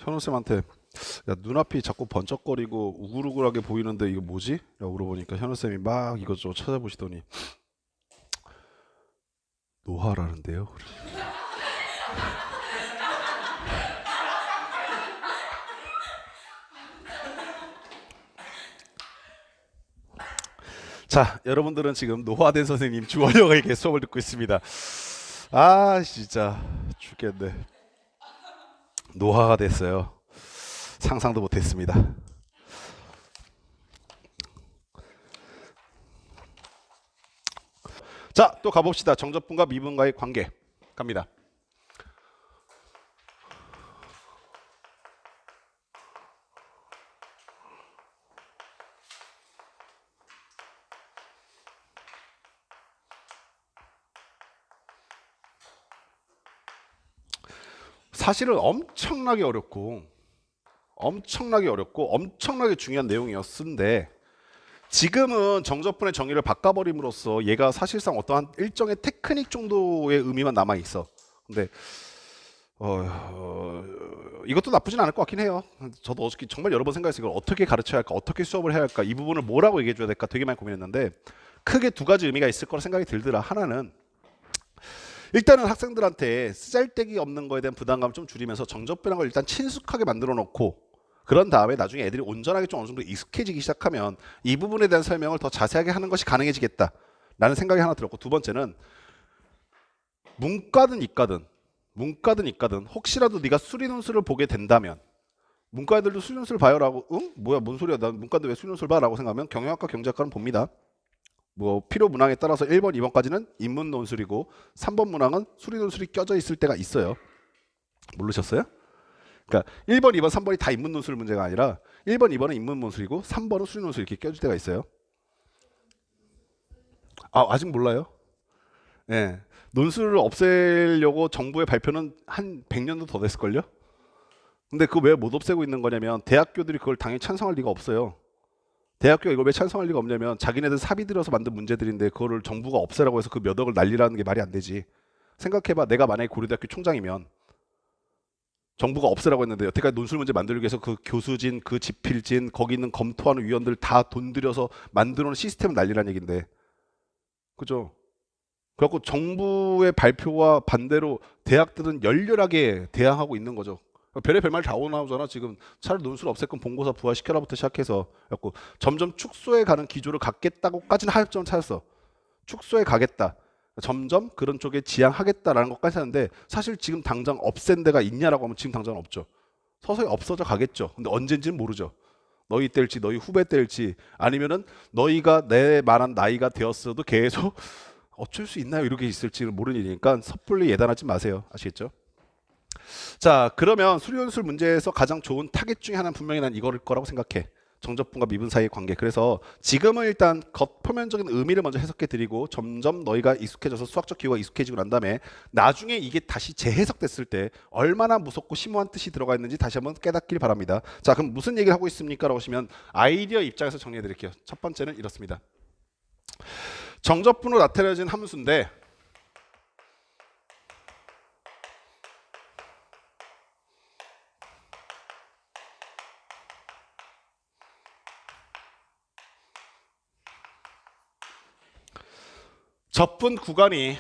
현우쌤한테 야 눈앞이 자꾸 번쩍거리고 우글우글하게 보이는데 이거 뭐지? 라고 물어보니까 현우쌤이 막 이것저것 찾아보시더니 노화라는데요. 자, 여러분들은 지금 노화된 선생님 주원영에게 수업을 듣고 있습니다. 아, 진짜 죽겠네. 노화가 됐어요. 상상도 못했습니다. 자, 또 가봅시다. 정접분과 미분과의 관계 갑니다. 사실은 엄청나게 어렵고 엄청나게 중요한 내용이었는데 지금은 정접분의 정의를 바꿔버림으로써 얘가 사실상 어떠한 일정의 테크닉 정도의 의미만 남아있어. 근데 이것도 나쁘진 않을 것 같긴 해요. 저도 어저께 정말 여러 번 생각했어요. 이걸 어떻게 가르쳐야 할까, 어떻게 수업을 해야 할까, 이 부분을 뭐라고 얘기해줘야 될까 되게 많이 고민했는데 크게 두 가지 의미가 있을 거라 생각이 들더라. 하나는 일단은 학생들한테 쓰잘데기 없는 거에 대한 부담감을 좀 줄이면서 정접분이라는 걸 일단 친숙하게 만들어 놓고 그런 다음에 나중에 애들이 온전하게 좀 어느 정도 익숙해지기 시작하면 이 부분에 대한 설명을 더 자세하게 하는 것이 가능해지겠다 라는 생각이 하나 들었고, 두 번째는 문과든 이과든 혹시라도 네가 수리논술을 보게 된다면 문과 애들도 수리논술 봐요라고 응? 뭐야 뭔 소리야 난 문과인데 왜 수리논술 봐? 라고 생각하면 경영학과 경제학과는 봅니다. 뭐 필요 문항에 따라서 1번, 2번까지는 인문 논술이고 3번 문항은 수리 논술이 껴져 있을 때가 있어요. 모르셨어요? 그러니까 1번, 2번, 3번이 다 인문 논술 문제가 아니라 1번, 2번은 인문 논술이고 3번은 수리 논술 이렇게 껴질 때가 있어요. 아, 아직 몰라요? 네. 논술을 없애려고 정부의 발표는 한 100년도 더 됐을걸요? 근데 그거 왜 못 없애고 있는 거냐면 대학교들이 그걸 당연히 찬성할 리가 없어요. 대학교가 이걸 왜 찬성할 리가 없냐면 자기네들 사비 들여서 만든 문제들인데 그거를 정부가 없애라고 해서 그 몇 억을 날리라는 게 말이 안 되지. 생각해봐. 내가 만약에 고려대학교 총장이면 정부가 없애라고 했는데 여태까지 논술 문제 만들기 위해서 그 교수진, 그 집필진, 거기 있는 검토하는 위원들 다 돈 들여서 만들어 놓은 시스템을 날리라는 얘긴데, 그죠? 그래갖고 정부의 발표와 반대로 대학들은 열렬하게 대항하고 있는 거죠. 별의별 말 다 나오잖아. 지금 차라리 논술 없앨 건 본고사 부활시켜라부터 시작해서 그래갖고 점점 축소해 가는 기조를 갖겠다고까지는 하점을 찾았어. 축소해 가겠다. 점점 그런 쪽에 지향하겠다라는 것까지 하는데 사실 지금 당장 없앤 데가 있냐라고 하면 지금 당장은 없죠. 서서히 없어져 가겠죠. 근데 언젠지는 모르죠. 너희 때일지 너희 후배 때일지 아니면은 너희가 내 말한 나이가 되었어도 계속 어쩔 수 있나요? 이렇게 있을지는 모르는 일이니까 섣불리 예단하지 마세요. 아시겠죠? 자, 그러면 수리논술 문제에서 가장 좋은 타겟 중에 하나는 분명히 난 이거일 거라고 생각해. 정접분과 미분 사이의 관계. 그래서 지금은 일단 겉표면적인 의미를 먼저 해석해 드리고 점점 너희가 익숙해져서 수학적 기호가 익숙해지고 난 다음에 나중에 이게 다시 재해석됐을 때 얼마나 무섭고 심오한 뜻이 들어가 있는지 다시 한번 깨닫길 바랍니다. 자, 그럼 무슨 얘기를 하고 있습니까? 라고 하시면 아이디어 입장에서 정리해 드릴게요. 첫 번째는 이렇습니다. 정접분으로 나타내진 함수인데 접분 구간이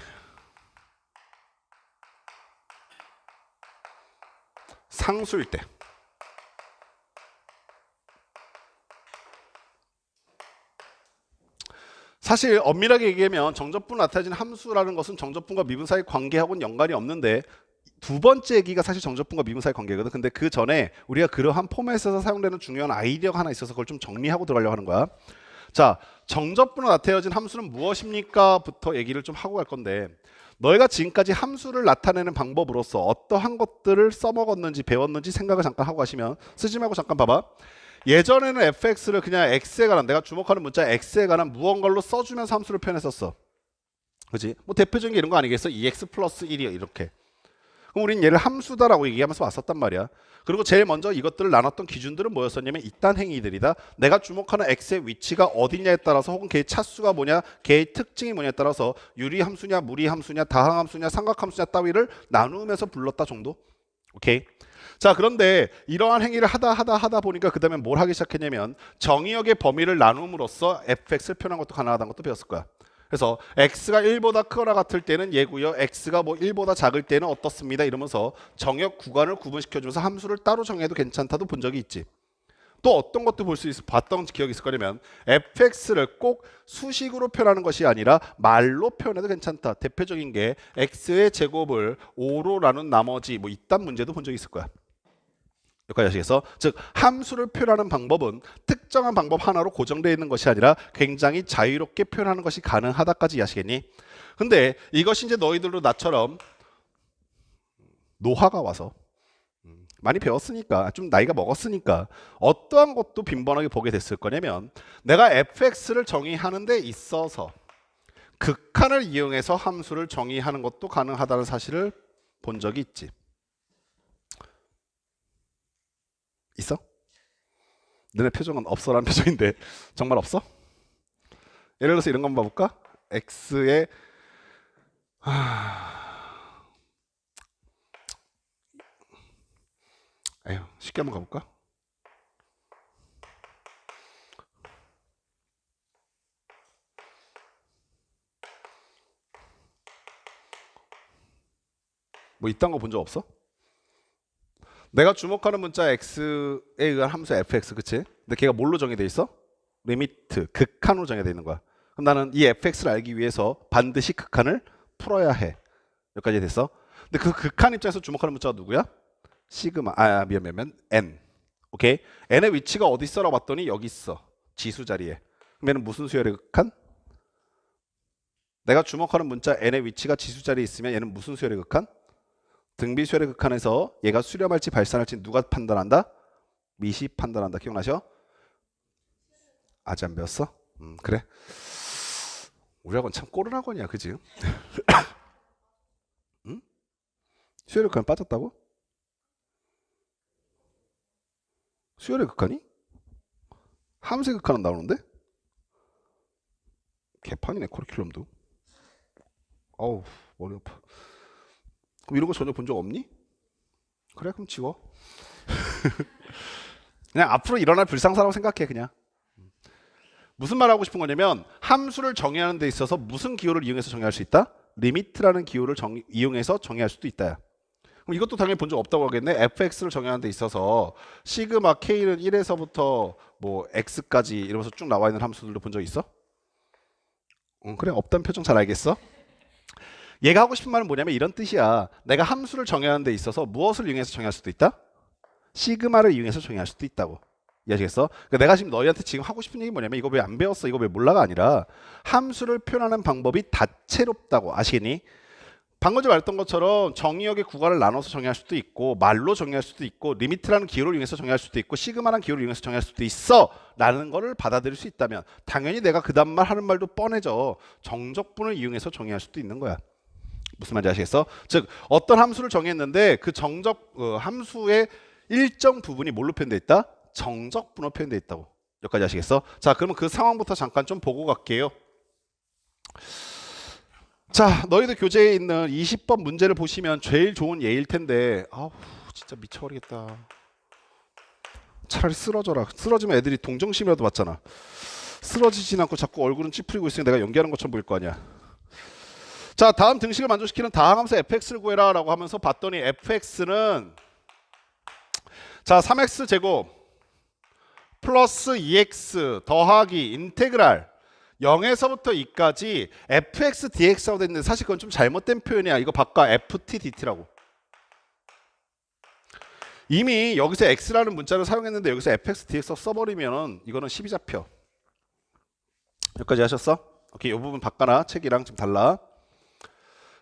상수일 때 사실 엄밀하게 얘기하면 정접분으로 나타내진 함수라는 것은 정접분과 미분 사이 관계하고는 연관이 없는데 두 번째 얘기가 사실 정접분과 미분 사이 관계거든. 근데 그 전에 우리가 그러한 포맷에서 사용되는 중요한 아이디어가 하나 있어서 그걸 좀 정리하고 들어가려고 하는 거야. 자, 정접분으로 나타내진 함수는 무엇입니까? 부터 얘기를 좀 하고 갈 건데 너희가 지금까지 함수를 나타내는 방법으로서 어떠한 것들을 써먹었는지 배웠는지 생각을 잠깐 하고 가시면 쓰지 말고 잠깐 봐봐. 예전에는 fx를 그냥 x에 관한 내가 주목하는 문자 x에 관한 무언가로 써주면서 함수를 표현했었어. 그지? 뭐 대표적인 게 이런 거 아니겠어? 2x 플러스 1이요 이렇게. 그럼 우린 얘를 함수다라고 얘기하면서 왔었단 말이야. 그리고 제일 먼저 이것들을 나눴던 기준들은 뭐였었냐면 이딴 행위들이다. 내가 주목하는 x의 위치가 어디냐에 따라서 혹은 걔의 차수가 뭐냐, 걔의 특징이 뭐냐에 따라서 유리함수냐, 무리함수냐, 다항함수냐, 삼각함수냐 따위를 나누면서 불렀다 정도. 오케이. 자, 그런데 이러한 행위를 하다 보니까 그 다음에 뭘 하기 시작했냐면 정의역의 범위를 나눔으로써 fx를 표현한 것도 가능하다는 것도 배웠을 거야. 그래서 x가 1보다 크거나 같을 때는 얘고요. x가 뭐 1보다 작을 때는 어떻습니다. 이러면서 정역 구간을 구분시켜주면서 함수를 따로 정해도 괜찮다도 본 적이 있지. 또 어떤 것도 볼 수 있어 봤던 기억이 있을 거냐면 fx를 꼭 수식으로 표현하는 것이 아니라 말로 표현해도 괜찮다. 대표적인 게 x의 제곱을 5로 나눈 나머지 뭐 이딴 문제도 본 적이 있을 거야. 여기까지 아시겠어? 즉 함수를 표현하는 방법은 특정한 방법 하나로 고정되어 있는 것이 아니라 굉장히 자유롭게 표현하는 것이 가능하다까지 아시겠니? 근데 이것이 이제 너희들도 나처럼 노화가 와서 많이 배웠으니까 좀 나이가 먹었으니까 어떠한 것도 빈번하게 보게 됐을 거냐면 내가 fx를 정의하는 데 있어서 극한을 이용해서 함수를 정의하는 것도 가능하다는 사실을 본 적이 있지. 있어? 너네 표정은 없어라는 표정인데 정말 없어? 예를 들어서 이런 거 한번 봐볼까? x의 에휴, 쉽게 한번 가볼까? 뭐 이딴 거 본 적 없어? 내가 주목하는 문자 x에 의한 함수 fx, 그치? 근데 걔가 뭘로 정의돼 있어? 리미트, 극한으로 정의돼 있는 거야. 그럼 나는 이 fx를 알기 위해서 반드시 극한을 풀어야 해. 여기까지 됐어? 근데 그 극한 입장에서 주목하는 문자가 누구야? 시그마, 미안, n. 오케이? n의 위치가 어디 있어라고 봤더니 여기 있어. 지수 자리에. 그럼 얘는 무슨 수열의 극한? 내가 주목하는 문자 n의 위치가 지수 자리에 있으면 얘는 무슨 수열의 극한? 등비 수열의 극한에서 얘가 수렴할지 발산할지 누가 판단한다? 미시 판단한다. 기억나셔? 아직 안 배웠어? 그래. 우리 학원 참 꼬른 학원이야, 그지? 응? 수열의 극한 빠졌다고? 수열의 극한이? 함수의 극한은 나오는데? 개판이네, 커리큘럼도. 어우, 머리 아파. 그럼 이런 거 전혀 본 적 없니? 그래, 그럼 지워. 그냥 앞으로 일어날 불상사라고 생각해, 그냥. 무슨 말 하고 싶은 거냐면 함수를 정의하는 데 있어서 무슨 기호를 이용해서 정의할 수 있다? 리미트라는 기호를 이용해서 정의할 수도 있다. 그럼 이것도 당연히 본 적 없다고 하겠네. fx를 정의하는 데 있어서 시그마 k는 1에서부터 뭐 x까지 이러면서 쭉 나와 있는 함수들도 본 적 있어? 그래, 없다는 표정 잘 알겠어? 얘가 하고 싶은 말은 뭐냐면 이런 뜻이야. 내가 함수를 정의하는 데 있어서 무엇을 이용해서 정의할 수도 있다? 시그마를 이용해서 정의할 수도 있다고. 이해하시겠어? 그러니까 내가 지금 너희한테 지금 하고 싶은 얘기 뭐냐면 이거 왜 안 배웠어? 이거 왜 몰라가 아니라 함수를 표현하는 방법이 다채롭다고. 아시겠니? 방금 전에 말했던 것처럼 정의역의 구간을 나눠서 정의할 수도 있고 말로 정의할 수도 있고 리미트라는 기호를 이용해서 정의할 수도 있고 시그마라는 기호를 이용해서 정의할 수도 있어 라는 거를 받아들일 수 있다면 당연히 내가 그 다음 말 하는 말도 뻔해져. 정적분을 이용해서 정의할 수도 있는 거야. 무슨 말인지 아시겠어? 즉 어떤 함수를 정했는데 그 함수의 일정 부분이 뭘로 표현되어 있다? 정적분으로 표현되어 있다고. 여기까지 아시겠어? 자, 그러면 그 상황부터 잠깐 좀 보고 갈게요. 자, 너희들 교재에 있는 20번 문제를 보시면 제일 좋은 예일 텐데 아우 진짜 미쳐버리겠다. 차라리 쓰러져라. 쓰러지면 애들이 동정심이라도 받잖아. 쓰러지진 않고 자꾸 얼굴은 찌푸리고 있으니 내가 연기하는 것처럼 보일 거 아니야. 자, 다음 등식을 만족시키는 다항함수 fx를 구해라 라고 하면서 봤더니 fx는 자 3x 제곱 플러스 2x 더하기 인테그랄 0에서부터 2까지 fx dx라고 돼 있는데 사실 그건 좀 잘못된 표현이야. 이거 바꿔 ft dt라고. 이미 여기서 x라는 문자를 사용했는데 여기서 fx dx 써버리면 이거는 12 잡혀. 여기까지 하셨어? 오케이, 이 부분 바꿔놔. 책이랑 좀 달라.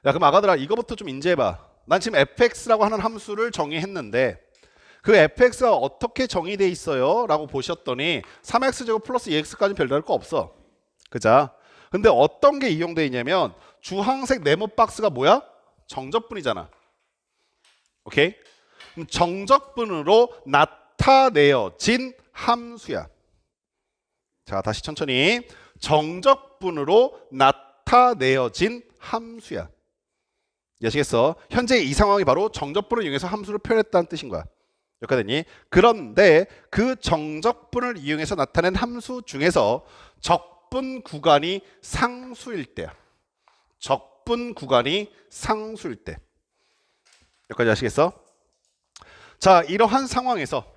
야, 그럼 아가들아 이거부터 좀 인지해봐. 난 지금 fx라고 하는 함수를 정의했는데 그 fx가 어떻게 정의돼 있어요? 라고 보셨더니 3x제곱 플러스 2x까지는 별다를 거 없어. 그죠? 근데 어떤 게 이용돼 있냐면 주황색 네모 박스가 뭐야? 정적분이잖아. 오케이? 그럼 정적분으로 나타내어진 함수야. 자, 다시 천천히. 정적분으로 나타내어진 함수야. 아시겠어? 현재 이 상황이 바로 정적분을 이용해서 함수를 표현했다는 뜻인 거야. 여기까지 됐니? 그런데 그 정적분을 이용해서 나타낸 함수 중에서 적분 구간이 상수일 때야. 적분 구간이 상수일 때. 여기까지 아시겠어? 자, 이러한 상황에서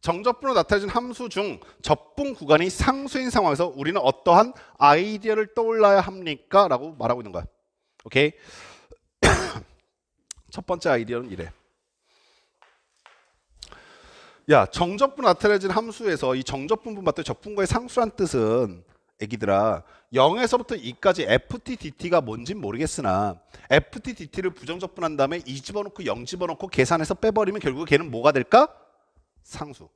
정적분으로 나타내준 함수 중 적분 구간이 상수인 상황에서 우리는 어떠한 아이디어를 떠올라야 합니까? 라고 말하고 있는 거야. 오케이? 첫 번째 아이디어는 이래. 야, 정적분 나타내진 함수에서 이 정적분분 봤더니 적분과의 상수란 뜻은 애기들아 0에서부터 2까지 ft dt가 뭔진 모르겠으나 ft dt를 부정적분한 다음에 2 집어넣고 0 집어넣고 계산해서 빼버리면 결국 걔는 뭐가 될까? 상수.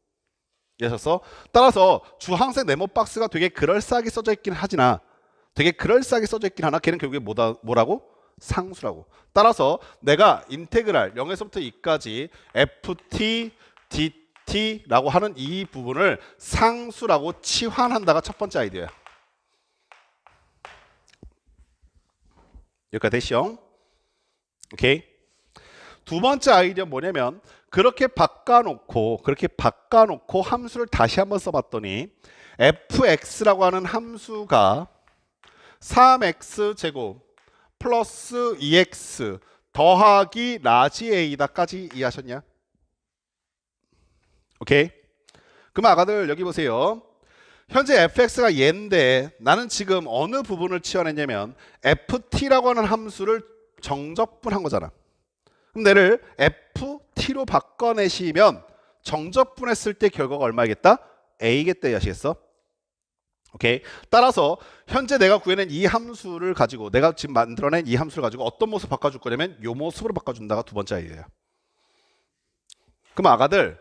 이해하셨어? 따라서 주황색 네모 박스가 되게 그럴싸하게 써져 있긴 하지나 되게 그럴싸하게 써져 있긴 하나 걔는 결국에 뭐라고? 상수라고. 따라서 내가 인테그랄 0에서부터 2까지 ft dt라고 하는 이 부분을 상수라고 치환한다가 첫 번째 아이디어야. 여기까지 됐죠? 오케이. 두 번째 아이디어 뭐냐면 그렇게 바꿔놓고 함수를 다시 한번 써봤더니 fx라고 하는 함수가 3x 제곱 플러스 2x 더하기 라지 a다까지 이해하셨냐? 오케이. 그럼 아가들 여기 보세요. 현재 fx가 얘인데 나는 지금 어느 부분을 치환했냐면 ft라고 하는 함수를 정적분한 거잖아. 그럼 얘를 ft로 바꿔내시면 정적분했을 때 결과가 얼마겠다? a겠다. 아시겠어? 오케이. 따라서 현재 내가 구해낸 이 함수를 가지고 내가 지금 만들어낸 이 함수를 가지고 어떤 모습 바꿔줄 거냐면 이 모습으로 바꿔준다가 두 번째 아이디어야. 그럼 아가들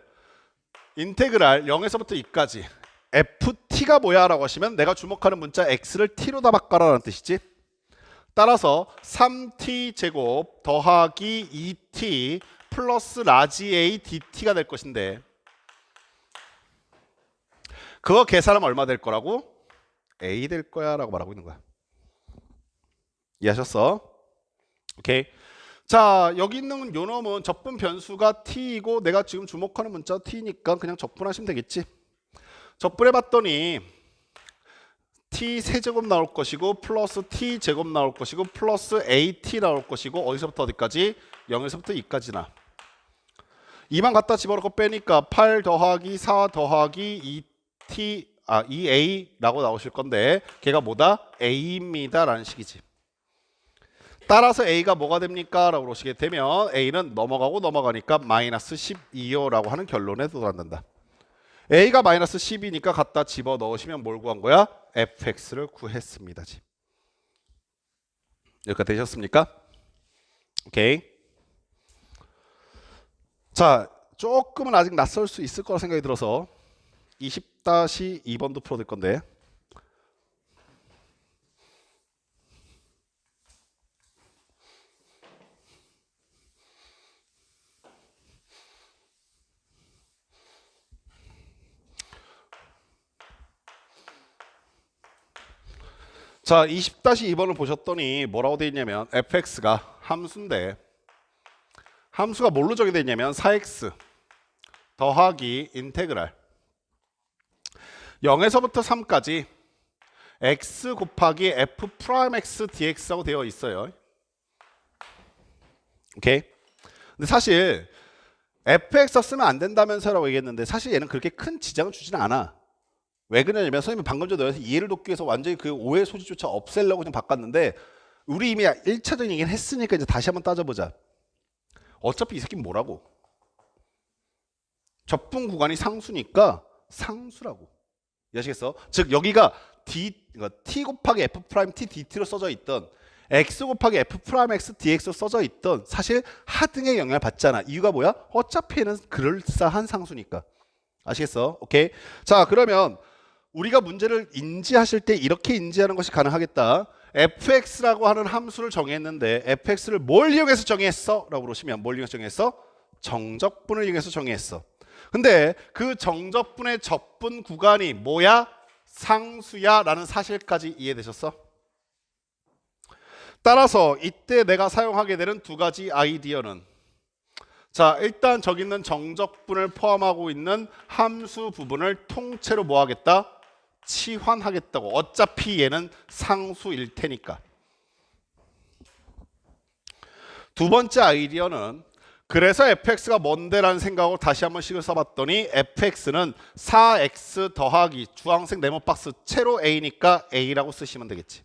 인테그랄 0에서부터 2까지 ft가 뭐야? 라고 하시면 내가 주목하는 문자 x를 t로다 바꿔라 라는 뜻이지. 따라서 3t 제곱 더하기 2t 플러스 라지 a dt가 될 것인데 그거 계산하면 얼마 될 거라고? a 될 거야 라고 말하고 있는 거야. 이해하셨어? 오케이. 자, 여기 있는 요 놈은 적분 변수가 t이고 내가 지금 주목하는 문자 t니까 그냥 적분하시면 되겠지. 적분해봤더니 t 세제곱 나올 것이고 플러스 t 제곱 나올 것이고 플러스 at 나올 것이고 어디서부터 어디까지? 0에서부터 2까지나 2만 갖다 집어넣고 빼니까 8 더하기 4 더하기 2a라고 나오실 건데 걔가 뭐다? a입니다 라는 식이지. 따라서 a가 뭐가 됩니까? 라고 그러시게 되면 a는 넘어가고 넘어가니까 마이너스 12호라고 하는 결론에 도달한다. a가 마이너스 10이니까 갖다 집어넣으시면 뭘 구한 거야? fx를 구했습니다. 여기까지 되셨습니까? 오케이. 자, 조금은 아직 낯설 수 있을 거라 생각이 들어서 20-2번도 풀어둘 건데 자, 20-2번을 보셨더니 뭐라고 되어 있냐면 fx가 함수인데 함수가 뭘로 정의되어 있냐면 4x 더하기 인테그랄 0에서부터 3까지 x 곱하기 f 프라임 x dx라고 되어 있어요. 오케이. 근데 사실 fx 쓰면 안 된다면서라고 얘기했는데 사실 얘는 그렇게 큰 지장을 주지는 않아. 왜 그러냐면 선생님이 방금 전에 이해를 돕기 위해서 완전히 그 오해 소지조차 없애려고 그냥 바꿨는데 우리 이미 1차적인 얘기는 했으니까 이제 다시 한번 따져보자. 어차피 이 새끼는 뭐라고? 적분 구간이 상수니까 상수라고. 이해하시겠어? 즉 여기가 t 곱하기 f 프라임 t dt로 써져 있던 x 곱하기 f 프라임 x dx로 써져 있던 사실 하등의 영향을 받잖아. 이유가 뭐야? 어차피 얘는 그럴싸한 상수니까. 아시겠어? 오케이. 자, 그러면 우리가 문제를 인지하실 때 이렇게 인지하는 것이 가능하겠다. fx라고 하는 함수를 정했는데 fx를 뭘 이용해서 정했어? 라고 그러시면 뭘 이용해서 정했어? 정적분을 이용해서 정했어. 근데 그 정적분의 적분 구간이 뭐야? 상수야 라는 사실까지 이해되셨어? 따라서 이때 내가 사용하게 되는 두 가지 아이디어는 자, 일단 저기 있는 정적분을 포함하고 있는 함수 부분을 통째로 뭐 하겠다? 치환하겠다고. 어차피 얘는 상수일 테니까. 두 번째 아이디어는 그래서 fx가 뭔데라는 생각으로 다시 한번 식을 써봤더니 fx는 4x 더하기 주황색 네모 박스 채로 a니까 a라고 쓰시면 되겠지.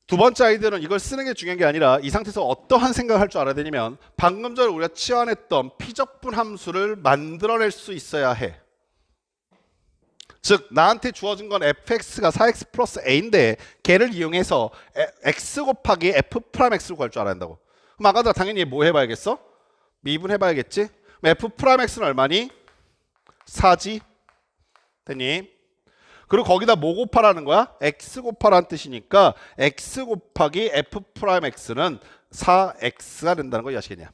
두 번째 아이디어는 이걸 쓰는 게 중요한 게 아니라 이 상태에서 어떠한 생각을 할 줄 알아야 되냐면 방금 전에 우리가 치환했던 피적분 함수를 만들어낼 수 있어야 해. 즉 나한테 주어진 건 fx가 4x 플러스 a인데 걔를 이용해서 x 곱하기 f 프라임 x로 구할 줄 알아야 한다고. 그럼 아까도 당연히 뭐 해봐야겠어? 미분 해봐야겠지? 그럼 f 프라임 x는 얼마니? 4지? 됐니? 그리고 거기다 뭐 곱하라는 거야? x 곱하라는 뜻이니까 x 곱하기 f 프라임 x는 4x가 된다는 거 이해하시겠냐?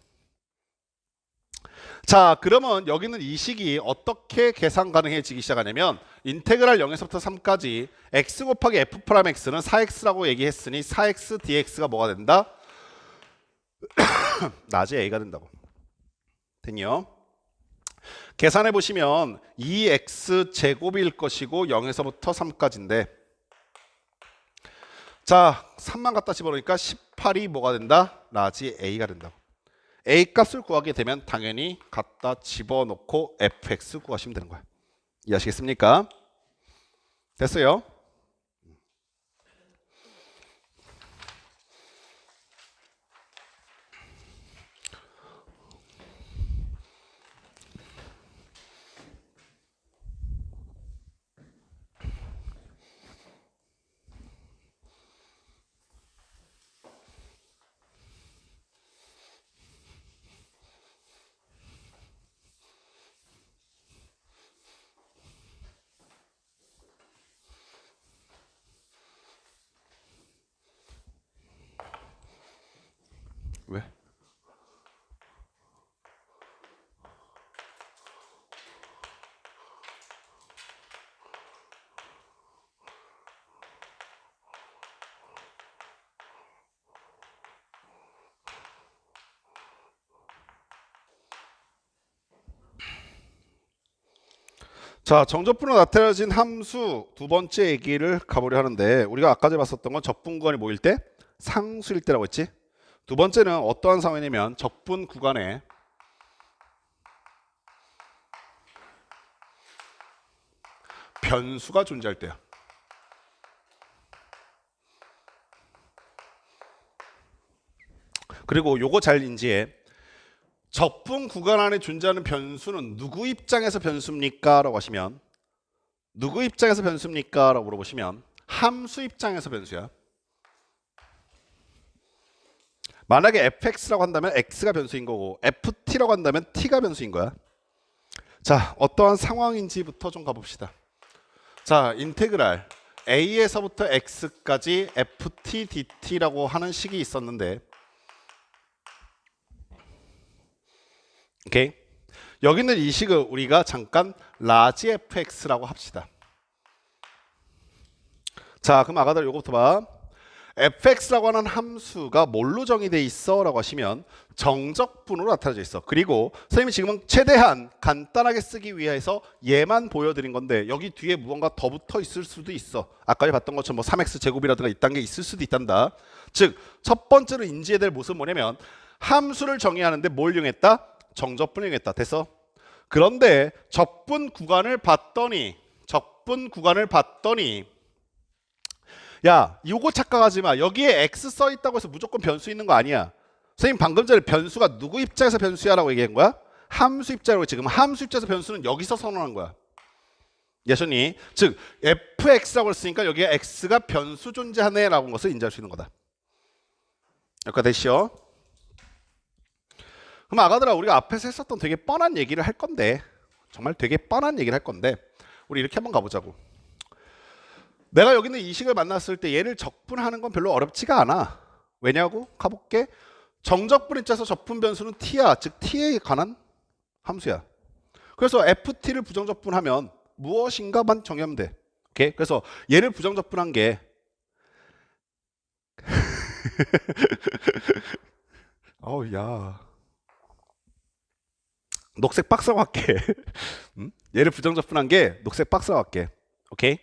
자, 그러면 여기는 이 식이 어떻게 계산 가능해지기 시작하냐면 인테그랄 0에서부터 3까지 x 곱하기 f 프라임 x는 4x라고 얘기했으니 4x dx가 뭐가 된다? 낮에 a가 된다고. 됐냐? 계산해 보시면 2x 제곱일 것이고 0에서부터 3까지인데 자 3만 갖다 집어넣으니까 18이 뭐가 된다? 라지 a가 된다고. a 값을 구하게 되면 당연히 갖다 집어넣고 fx 구하시면 되는 거야. 이해하시겠습니까? 됐어요? 왜? 자, 정적분으로 나타내진 함수 두 번째 얘기를 가보려 하는데 우리가 아까 전에 봤었던 건 적분 구간이 뭐일 때? 상수일 때라고 했지? 두 번째는 어떠한 상황이냐면 적분 구간에 변수가 존재할 때야. 그리고 요거 잘 인지해. 적분 구간 안에 존재하는 변수는 누구 입장에서 변수입니까? 라고 하시면 누구 입장에서 변수입니까? 라고 물어보시면 함수 입장에서 변수야. 만약에 fx라고 한다면 x가 변수인 거고 ft라고 한다면 t가 변수인 거야. 자, 어떠한 상황인지부터 좀 가봅시다. 자, 인테그랄 a에서부터 x까지 ft dt라고 하는 식이 있었는데 오케이. 여기 있는 이 식을 우리가 잠깐 라지 fx라고 합시다. 자, 그럼 아가들 요거부터 봐. fx라고 하는 함수가 뭘로 정의돼 있어? 라고 하시면 정적분으로 나타나져 있어. 그리고 선생님이 지금은 최대한 간단하게 쓰기 위해서 얘만 보여드린 건데 여기 뒤에 무언가 더 붙어 있을 수도 있어. 아까 봤던 것처럼 뭐 3x 제곱이라든가 이딴 게 있을 수도 있단다. 즉, 첫 번째로 인지해야 될 모습은 뭐냐면 함수를 정의하는데 뭘 이용했다? 정적분을 이용했다. 됐어? 그런데 적분 구간을 봤더니 야, 이거 착각하지 마. 여기에 x 써 있다고 해서 무조건 변수 있는 거 아니야. 선생님 방금 전에 변수가 누구 입장에서 변수야라고 얘기한 거야? 함수 입장으로. 지금 함수 입장에서 변수는 여기서 선언한 거야. 예선이 즉 fx라고 했으니까 여기에 x가 변수 존재하네라고 하는 것을 인지할 수 있는 거다. 여기까지 되시오? 그럼 아가들아, 우리가 앞에서 했었던 되게 뻔한 얘기를 할 건데 정말 되게 뻔한 얘기를 할 건데 우리 이렇게 한번 가보자고. 내가 여기 있는 이 식을 만났을 때 얘를 적분하는 건 별로 어렵지가 않아. 왜냐고? 가볼게. 정적분 입장에서 적분 변수는 t야. 즉 t에 관한 함수야. 그래서 ft를 부정적분하면 무엇인가만 정의하면 돼. 오케이? 그래서 얘를 부정적분한 게 어우 야. 녹색 박스라고 할게. 얘를 부정접근한 게 녹색 박스라고 할게. 오케이?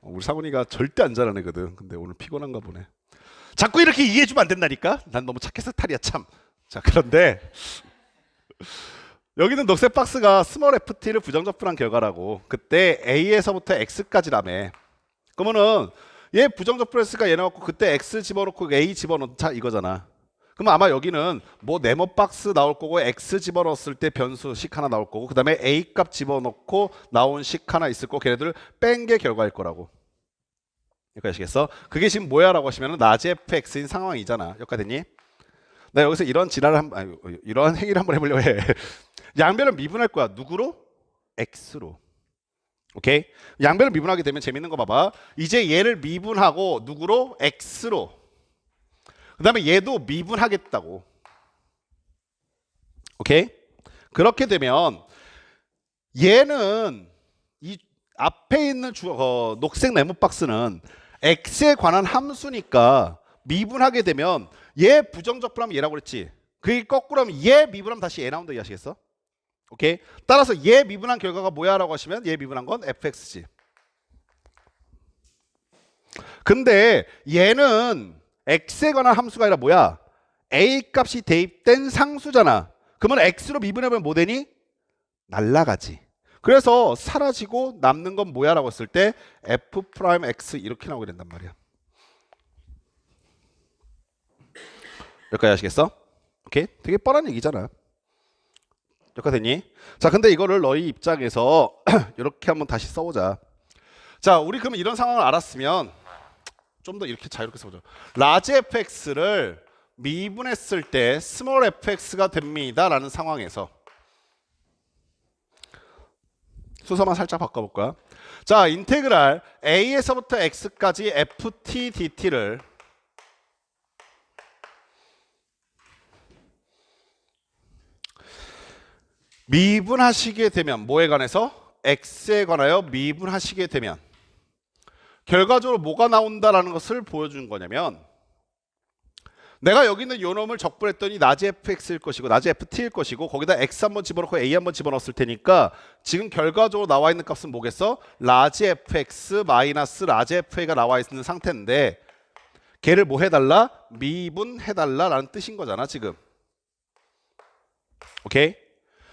우리 사군이가 절대 안 잘하는 애거든. 근데 오늘 피곤한가 보네. 자꾸 이렇게 이해해주면 안 된다니까? 난 너무 착해서 탈이야 참. 자, 그런데 여기는 녹색 박스가 스몰 ft를 부정접근한 결과라고. 그때 a에서부터 x까지라며. 그러면은 얘 부정접근했으니까 얘 나왔고 그때 x 집어넣고 a 집어넣자 이거잖아. 그럼 아마 여기는 뭐 네모 박스 나올 거고 x 집어넣었을 때 변수식 하나 나올 거고 그 다음에 a 값 집어넣고 나온 식 하나 있을 거고 걔네들 뺀 게 결과일 거라고. 여기까지 아시겠어? 그게 지금 뭐야 라고 하시면 라지 fx인 상황이잖아. 여기까지 됐니? 나 여기서 이런 지랄을 이런 행위를 한번 해보려고 해. 양변을 미분할 거야. 누구로? x로. 오케이? 양변을 미분하게 되면 재밌는 거 봐봐. 이제 얘를 미분하고 누구로? x로. 그 다음에 얘도 미분하겠다고. 오케이? 그렇게 되면 얘는 이 앞에 있는 녹색 네모 박스는 x에 관한 함수니까 미분하게 되면 얘 부정적분하면 얘라고 그랬지. 그게 거꾸로 하면 얘 미분하면 다시 얘 나온다 이해하시겠어? 오케이? 따라서 얘 미분한 결과가 뭐야 라고 하시면 얘 미분한 건 fx지. 근데 얘는 x에 관한 함수가 아니라 뭐야? a 값이 대입된 상수잖아. 그러면 x로 미분해보면 뭐 되니? 날라가지. 그래서 사라지고 남는 건 뭐야 라고 했을 때 f'x 이렇게 나오게 된단 말이야. 여기까지 아시겠어? 오케이? 되게 뻔한 얘기잖아. 여기까지 됐니? 자, 근데 이거를 너희 입장에서 이렇게 한번 다시 써보자. 자, 우리 그러면 이런 상황을 알았으면 좀 더 이렇게 자유롭게 써보죠. 라지 fx를 미분했을 때 스몰 fx가 됩니다 라는 상황에서 순서만 살짝 바꿔볼까? 자, 인테그랄 a에서부터 x까지 ft dt를 미분하시게 되면 뭐에 관해서? x에 관하여 미분하시게 되면 결과적으로 뭐가 나온다라는 것을 보여준 거냐면 내가 여기 있는 요 놈을 적분했더니 라지 fx일 것이고 라지 ft일 것이고 거기다 x 한번 집어넣고 a 한번 집어넣었을 테니까 지금 결과적으로 나와 있는 값은 뭐겠어? 라지 fx 마이너스 라지 fa가 나와 있는 상태인데 걔를 뭐 해달라? 미분해달라 라는 뜻인 거잖아 지금. 오케이?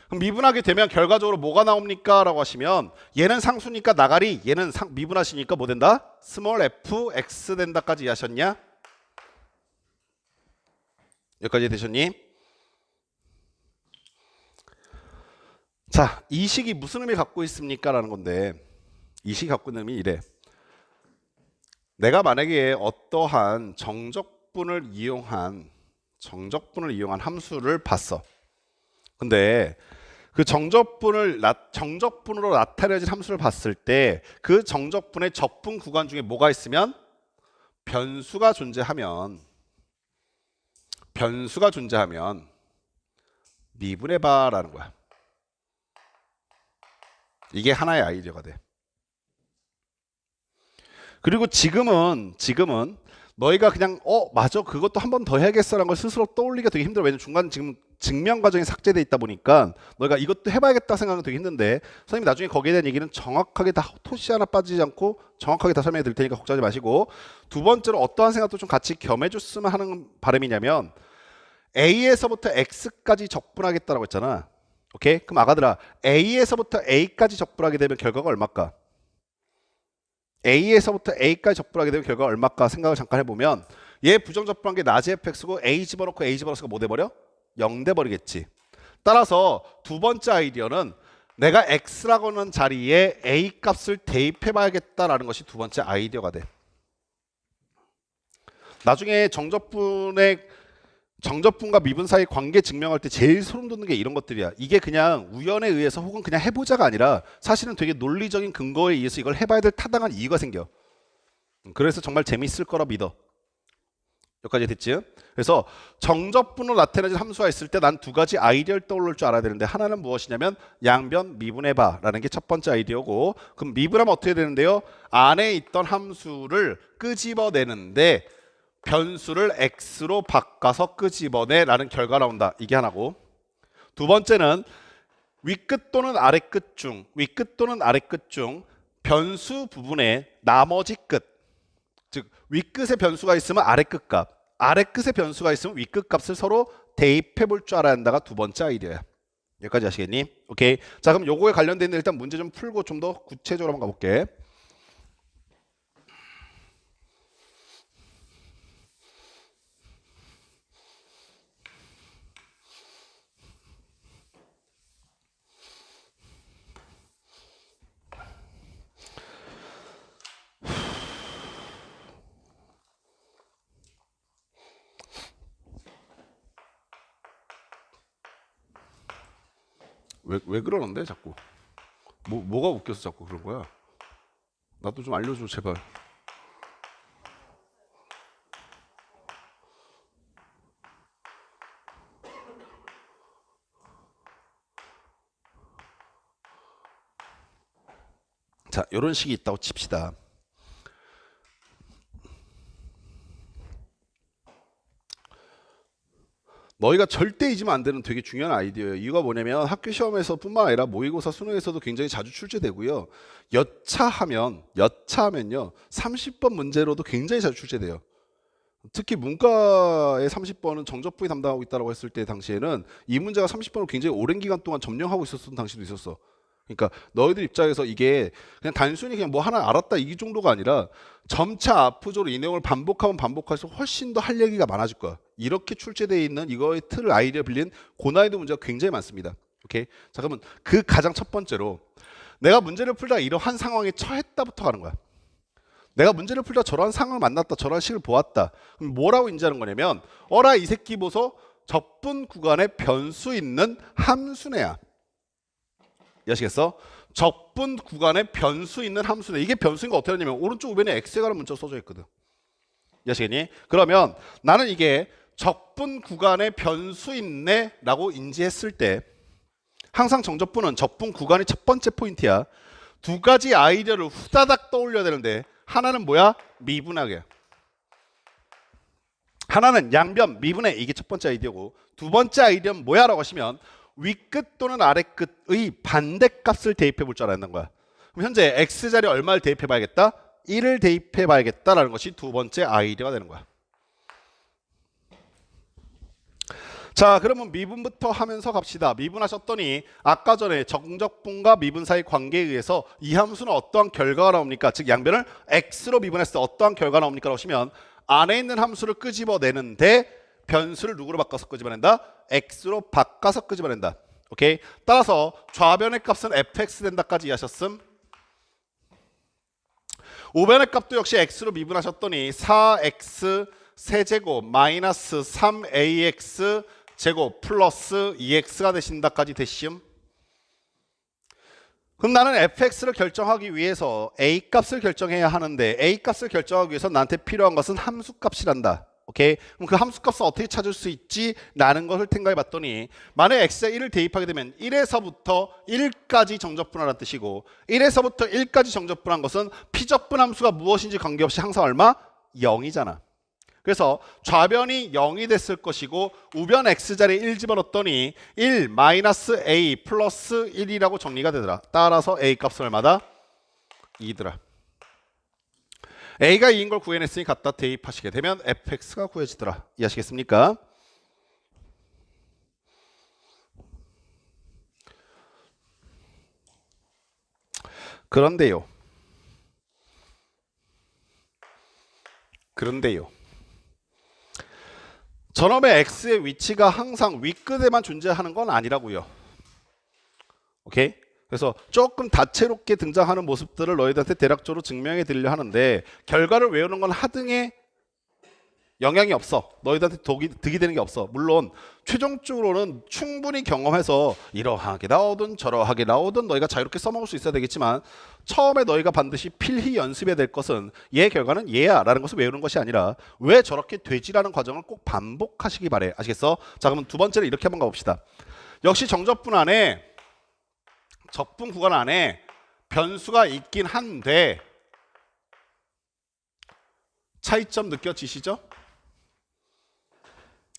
그럼 미분하게 되면 결과적으로 뭐가 나옵니까? 라고 하시면 얘는 상수니까 나가리, 얘는 미분하시니까 뭐 된다? 스몰 fx 된다까지 이해하셨냐? 여기까지 되셨니? 자, 이 식이 무슨 의미 갖고 있습니까? 라는 건데 이 식이 갖고 있는 의미 이래. 내가 만약에 어떠한 정적분을 이용한 함수를 봤어. 근데 그 정적분으로 나타내진 함수를 봤을 때 그 정적분의 적분 구간 중에 뭐가 있으면 변수가 존재하면 미분해봐 라는 거야. 이게 하나의 아이디어가 돼. 그리고 지금은 너희가 그냥 맞아 그것도 한 번 더 해야겠어라는 걸 스스로 떠올리기가 되게 힘들어. 왜냐면 중간 지금 증명 과정이 삭제돼 있다 보니까 너희가 이것도 해봐야겠다 생각은 되게 힘든데 선생님이 나중에 거기에 대한 얘기는 정확하게 다 토시 하나 빠지지 않고 정확하게 다 설명해 드릴 테니까 걱정하지 마시고, 두 번째로 어떠한 생각도 좀 같이 겸해줬으면 하는 바람이냐면 A에서부터 X까지 적분하겠다라고 했잖아. 오케이? 그럼 아가들아 A에서부터 A까지 적분하게 되면 결과가 얼마일까? A에서부터 A까지 적분하게 되면 결과가 얼마일까 생각을 잠깐 해보면 얘 부정적분한 게 라지 fx고 A 집어넣고 A 집어넣어서 뭐 돼버려? 0 돼버리겠지. 따라서 두 번째 아이디어는 내가 x라고 하는 자리에 a 값을 대입해봐야겠다라는 것이 두 번째 아이디어가 돼. 나중에 정적분과 미분 사이 관계 증명할 때 제일 소름 돋는 게 이런 것들이야. 이게 그냥 우연에 의해서 혹은 그냥 해보자가 아니라 사실은 되게 논리적인 근거에 의해서 이걸 해봐야 될 타당한 이유가 생겨. 그래서 정말 재밌을 거라 믿어. 여기까지 됐지? 그래서 정적분으로 나타내진 함수가 있을 때 난 두 가지 아이디어를 떠올릴 줄 알아야 되는데, 하나는 무엇이냐면 양변 미분해봐 라는 게 첫 번째 아이디어고, 그럼 미분하면 어떻게 되는데요? 안에 있던 함수를 끄집어내는데 변수를 x로 바꿔서 끄집어내 라는 결과가 나온다. 이게 하나고, 두 번째는 윗끝 또는 아래끝 중, 윗끝 또는 아래끝 중 변수 부분의 나머지 끝, 즉 윗끝에 변수가 있으면 아래끝 값, 아래끝에 변수가 있으면 윗끝 값을 서로 대입해 볼 줄 알아야 한다가 두 번째 아이디어야. 여기까지 아시겠니? 오케이. 자, 그럼 요거에 관련된 일단 문제 좀 풀고 좀 더 구체적으로 한번 가볼게. 왜 그러는데 자꾸? 뭐가 웃겨서 자꾸 그런 거야? 나도 좀 알려줘 제발. 자, 이런 식이 있다고 칩시다. 너희가 절대 잊으면 안 되는 되게 중요한 아이디어예요. 이유가 뭐냐면 학교 시험에서 뿐만 아니라 모의고사 수능에서도 굉장히 자주 출제되고요. 여차하면요 30번 문제로도 굉장히 자주 출제돼요. 특히 문과의 30번은 정적분이 담당하고 있다고 했을 때 당시에는 이 문제가 30번을 굉장히 오랜 기간 동안 점령하고 있었던 당시도 있었어. 그러니까 너희들 입장에서 이게 그냥 단순히 그냥 뭐 하나 알았다 이 정도가 아니라 점차 앞으로 이 내용을 반복하면 반복할수록 훨씬 더 할 얘기가 많아질 거야. 이렇게 출제되어 있는 이거의 틀을 아이디어 빌린 고난이도 문제가 굉장히 많습니다. 오케이. 자, 그러면 그 가장 첫 번째로 내가 문제를 풀다가 이러한 상황에 처했다부터 가는 거야. 내가 문제를 풀다 저러한 상황을 만났다, 저러한 식을 보았다. 그럼 뭐라고 인지하는 거냐면 어라 이 새끼 보소 적분 구간에 변수 있는 함수네야. 이해하시겠어? 적분 구간에 변수 있는 함수네. 이게 변수인 거 어떻게 하냐면 오른쪽 우변에 x라는 문자가 써져 있거든. 이해하시겠니? 그러면 나는 이게 적분 구간에 변수 있네 라고 인지했을 때 항상 정적분은 적분 구간이 첫 번째 포인트야. 두 가지 아이디어를 후다닥 떠올려야 되는데 하나는 뭐야? 미분하게. 하나는 양변 미분해. 이게 첫 번째 아이디어고 두 번째 아이디어는 뭐야? 라고 하시면 윗끝 또는 아래끝의 반대값을 대입해 볼 줄 알아야 한다는 거야. 그럼 현재 x자리에 얼마를 대입해 봐야겠다? 1을 대입해 봐야겠다라는 것이 두 번째 아이디어가 되는 거야. 자, 그러면 미분부터 하면서 갑시다. 미분하셨더니 아까 전에 정적분과 미분 사이 관계에 의해서 이 함수는 어떠한 결과가 나옵니까? 즉 양변을 x로 미분했을 때 어떠한 결과가 나옵니까? 라시면 안에 있는 함수를 끄집어내는데 변수를 누구로 바꿔서 끄집어낸다? x로 바꿔서 끄집어낸다. 오케이? 따라서 좌변의 값은 fx 된다까지 이해하셨음? 우변의 값도 역시 x로 미분하셨더니 4x 세제곱 마이너스 3ax 제곱 플러스 2x가 되신다까지 되시음? 그럼 나는 fx를 결정하기 위해서 a 값을 결정해야 하는데 a 값을 결정하기 위해서 나한테 필요한 것은 함수 값이란다. 오케이? 그럼 그 함수 값을 어떻게 찾을 수 있지? 라는 것을 생각해 봤더니 만약에 x에 1을 대입하게 되면 1에서부터 1까지 정적분하라는 뜻이고 1에서부터 1까지 정적분한 것은 피적분 함수가 무엇인지 관계없이 항상 얼마? 0이잖아. 그래서 좌변이 0이 됐을 것이고 우변 x자리에 1 집어넣었더니 1 마이너스 a 플러스 1이라고 정리가 되더라. 따라서 a 값은 얼마다? 2더라. a가 2인 걸 구해냈으니 갖다 대입하시게 되면 fx가 구해지더라. 이해하시겠습니까? 그런데요. 저놈의 x의 위치가 항상 윗끝에만 존재하는 건 아니라고요. 오케이? 그래서 조금 다채롭게 등장하는 모습들을 너희들한테 대략적으로 증명해 드리려 하는데 결과를 외우는 건 하등의 영향이 없어. 너희들한테 득이 되는 게 없어. 물론 최종적으로는 충분히 경험해서 이러하게 나오든 저러하게 나오든 너희가 자유롭게 써먹을 수 있어야 되겠지만 처음에 너희가 반드시 필히 연습해야 될 것은 얘 결과는 얘야 라는 것을 외우는 것이 아니라 왜 저렇게 되지라는 과정을 꼭 반복하시기 바래. 아시겠어? 자, 그러면 두 번째를 이렇게 한번 가봅시다. 역시 정적분 안에 적분 구간 안에 변수가 있긴 한데 차이점 느껴지시죠?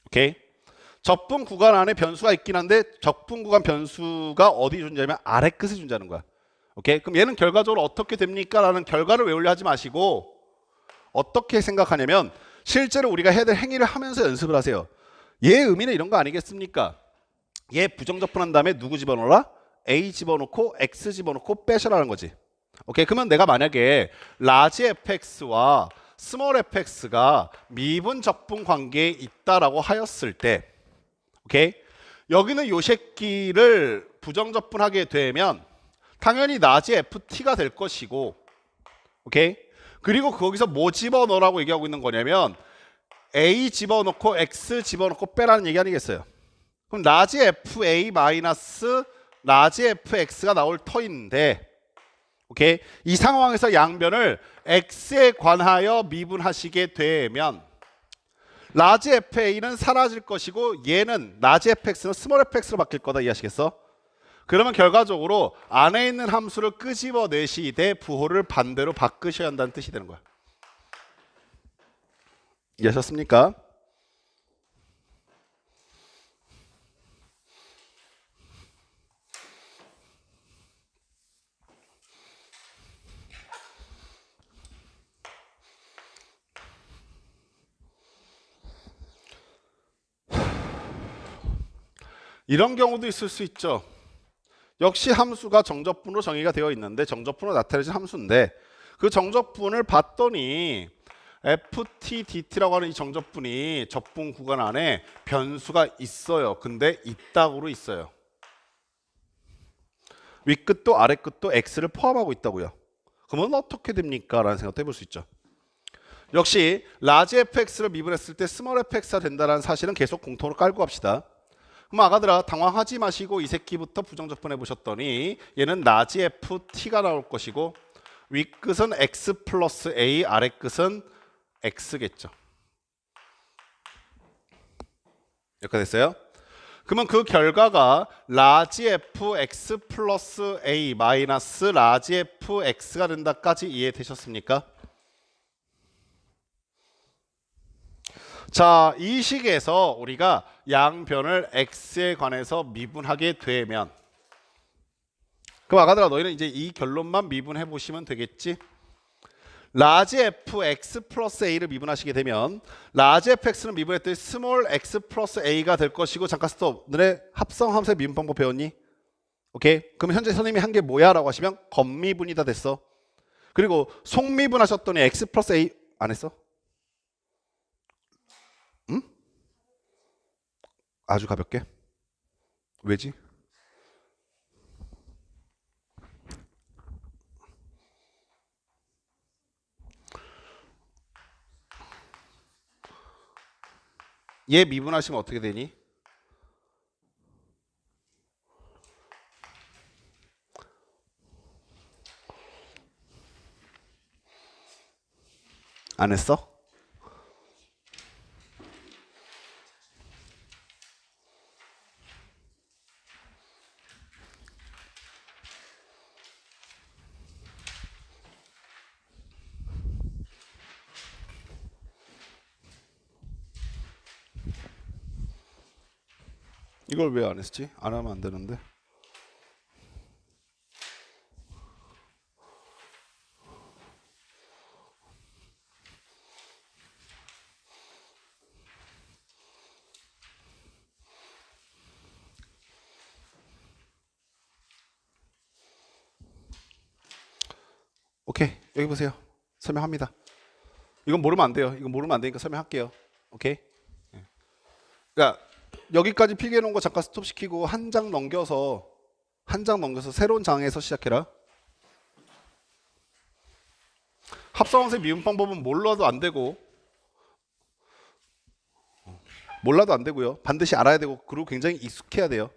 오케이. 적분 구간 안에 변수가 있긴 한데 적분 구간 변수가 어디 존재하면 아래 끝에 존재하는 거야. 오케이? 그럼 얘는 결과적으로 어떻게 됩니까? 라는 결과를 외우려 하지 마시고 어떻게 생각하냐면 실제로 우리가 해야 될 행위를 하면서 연습을 하세요. 얘 의미는 이런 거 아니겠습니까? 얘 부정적분한 다음에 누구 집어넣어라? A 집어넣고 X 집어넣고 빼셔라는 거지. 오케이? 그러면 내가 만약에 라지 fx와 스몰 fx가 미분 적분 관계에 있다라고 하였을 때 오케이? 여기는 요 새끼를 부정적분하게 되면 당연히 라지 ft가 될 것이고 오케이? 그리고 거기서 뭐 집어넣으라고 얘기하고 있는 거냐면 A 집어넣고 X 집어넣고 빼라는 얘기 아니겠어요? 그럼 라지 fa 마이너스 라지 fx가 나올 터인데 오케이? 이 상황에서 양변을 x에 관하여 미분하시게 되면 라지 fa는 사라질 것이고 얘는 라지 fx는 스몰 fx로 바뀔 거다. 이해하시겠어? 그러면 결과적으로 안에 있는 함수를 끄집어내시되 부호를 반대로 바꾸셔야 한다는 뜻이 되는 거야. 이해하셨습니까? 이런 경우도 있을 수 있죠. 역시 함수가 정적분으로 정의가 되어 있는데 정적분으로 나타내진 함수인데 그 정적분을 봤더니 ft dt라고 하는 이 정적분이 적분 구간 안에 변수가 있어요. 근데 이따구로 있어요. 윗끝도 아랫끝도 x를 포함하고 있다고요. 그러면 어떻게 됩니까? 라는 생각도 해볼 수 있죠. 역시 라지 fx를 미분했을 때 스몰 fx가 된다는 사실은 계속 공통으로 깔고 갑시다. 그럼 아가들아 당황하지 마시고 이 새끼부터 부정적분 해보셨더니 얘는 라지 ft가 나올 것이고 윗끝은 x 플러스 a, 아랫끝은 x겠죠. 여기까지 됐어요? 그러면 그 결과가 라지 fx 플러스 a 마이너스 라지 fx가 된다까지 이해되셨습니까? 자, 이 식에서 우리가 양변을 x에 관해서 미분하게 되면 그럼 아가들아 너희는 이제 이 결론만 미분해 보시면 되겠지? 라지 fx 플러스 a를 미분하시게 되면 라지 fx는 미분했더니 스몰 x 플러스 a가 될 것이고 잠깐 스톱. 너네 합성함수의 미분 방법 배웠니? 오케이? 그럼 현재 선생님이 한 게 뭐야? 라고 하시면 겉미분이다 됐어. 그리고 속미분 하셨더니 x 플러스 a 안 했어? 응? 아주 가볍게. 왜지? 얘 미분하시면 어떻게 되니? 안 했어? 이걸 왜 안 했지? 안 하면 안 되는데. 오케이, 여기 보세요. 설명합니다. 이건 모르면 안 돼요. 이건 모르면 안 되니까 설명할게요. 오케이? 그러니까 여기까지 필기해 놓은 거 잠깐 스톱시키고 한 장 넘겨서 새로운 장에서 시작해라. 합성함수의 미분 방법은 몰라도 안 되고 몰라도 안 되고요. 반드시 알아야 되고 그리고 굉장히 익숙해야 돼요.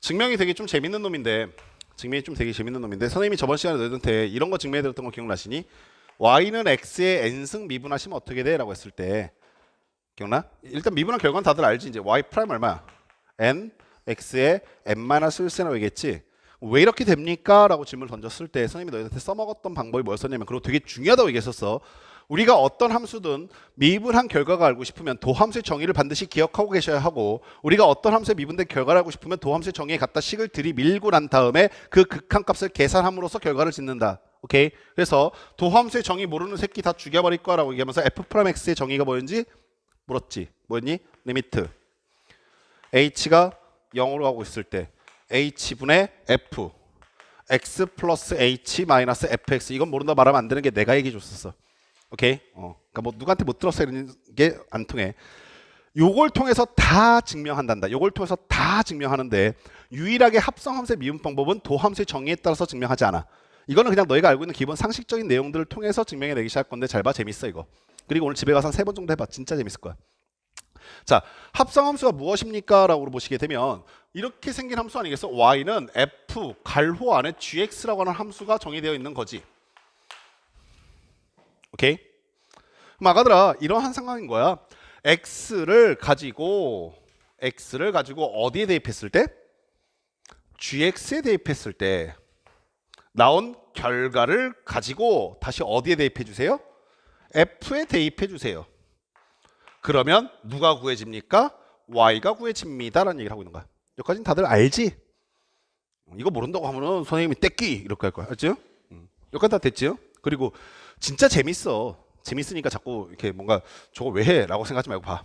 증명이 되게 좀 재밌는 놈인데 선생님이 저번 시간에 너희한테 이런 거 증명해 드렸던 거 기억나시니? y는 x의 n승 미분하시면 어떻게 돼? 라고 했을 때 기억나? 일단 미분한 결과는 다들 알지? 이제 y 프라임 얼마야? n x에 n-1세 나오겠지. 왜 이렇게 됩니까? 라고 질문을 던졌을 때 선생님이 너희한테 써먹었던 방법이 뭐였었냐면, 그리고 되게 중요하다고 얘기했었어. 우리가 어떤 함수든 미분한 결과가 알고 싶으면 도함수의 정의를 반드시 기억하고 계셔야 하고, 우리가 어떤 함수의 미분된 결과를 알고 싶으면 도함수의 정의에 갖다 식을 들이밀고 난 다음에 그 극한값을 계산함으로써 결과를 짓는다. 오케이? 그래서 도함수의 정의 모르는 새끼 다 죽여버릴 거라고 얘기하면서 f'x의 정의가 뭐였는지 물었지. 뭐였니? 리미트 h가 0으로 가고 있을 때 h분의 f x 플러스 h 마이너스 fx. 이건 모른다 말하면 안 되는 게 내가 얘기해 줬었어. 오케이? 그러니까 뭐 누구한테 못 들었어 이런 게 안 통해. 요걸 통해서 다 증명한단다. 요걸 통해서 다 증명하는데 유일하게 합성함수의 미분 방법은 도함수의 정의에 따라서 증명하지 않아. 이거는 그냥 너희가 알고 있는 기본 상식적인 내용들을 통해서 증명해내기 시작할 건데 잘 봐. 재밌어 이거. 그리고 오늘 집에 가서 한 3번 정도 해봐. 진짜 재밌을 거야. 자, 합성함수가 무엇입니까? 라고 보시게 되면 이렇게 생긴 함수 아니겠어? y는 f 괄호 안에 gx라고 하는 함수가 정의되어 있는 거지. 오케이? 그럼 아가들아, 이러한 상황인 거야. x를 가지고 어디에 대입했을 때? gx에 대입했을 때 나온 결과를 가지고 다시 어디에 대입해 주세요? f에 대입해 주세요. 그러면 누가 구해집니까? y가 구해집니다 라는 얘기를 하고 있는 거야. 여기까지는 다들 알지? 이거 모른다고 하면은 선생님이 떼끼 이렇게 할 거야. 알죠? 여기까지 다 됐죠? 그리고 진짜 재밌어. 재밌으니까 자꾸 이렇게 뭔가 저거 왜 해? 라고 생각하지 말고 봐.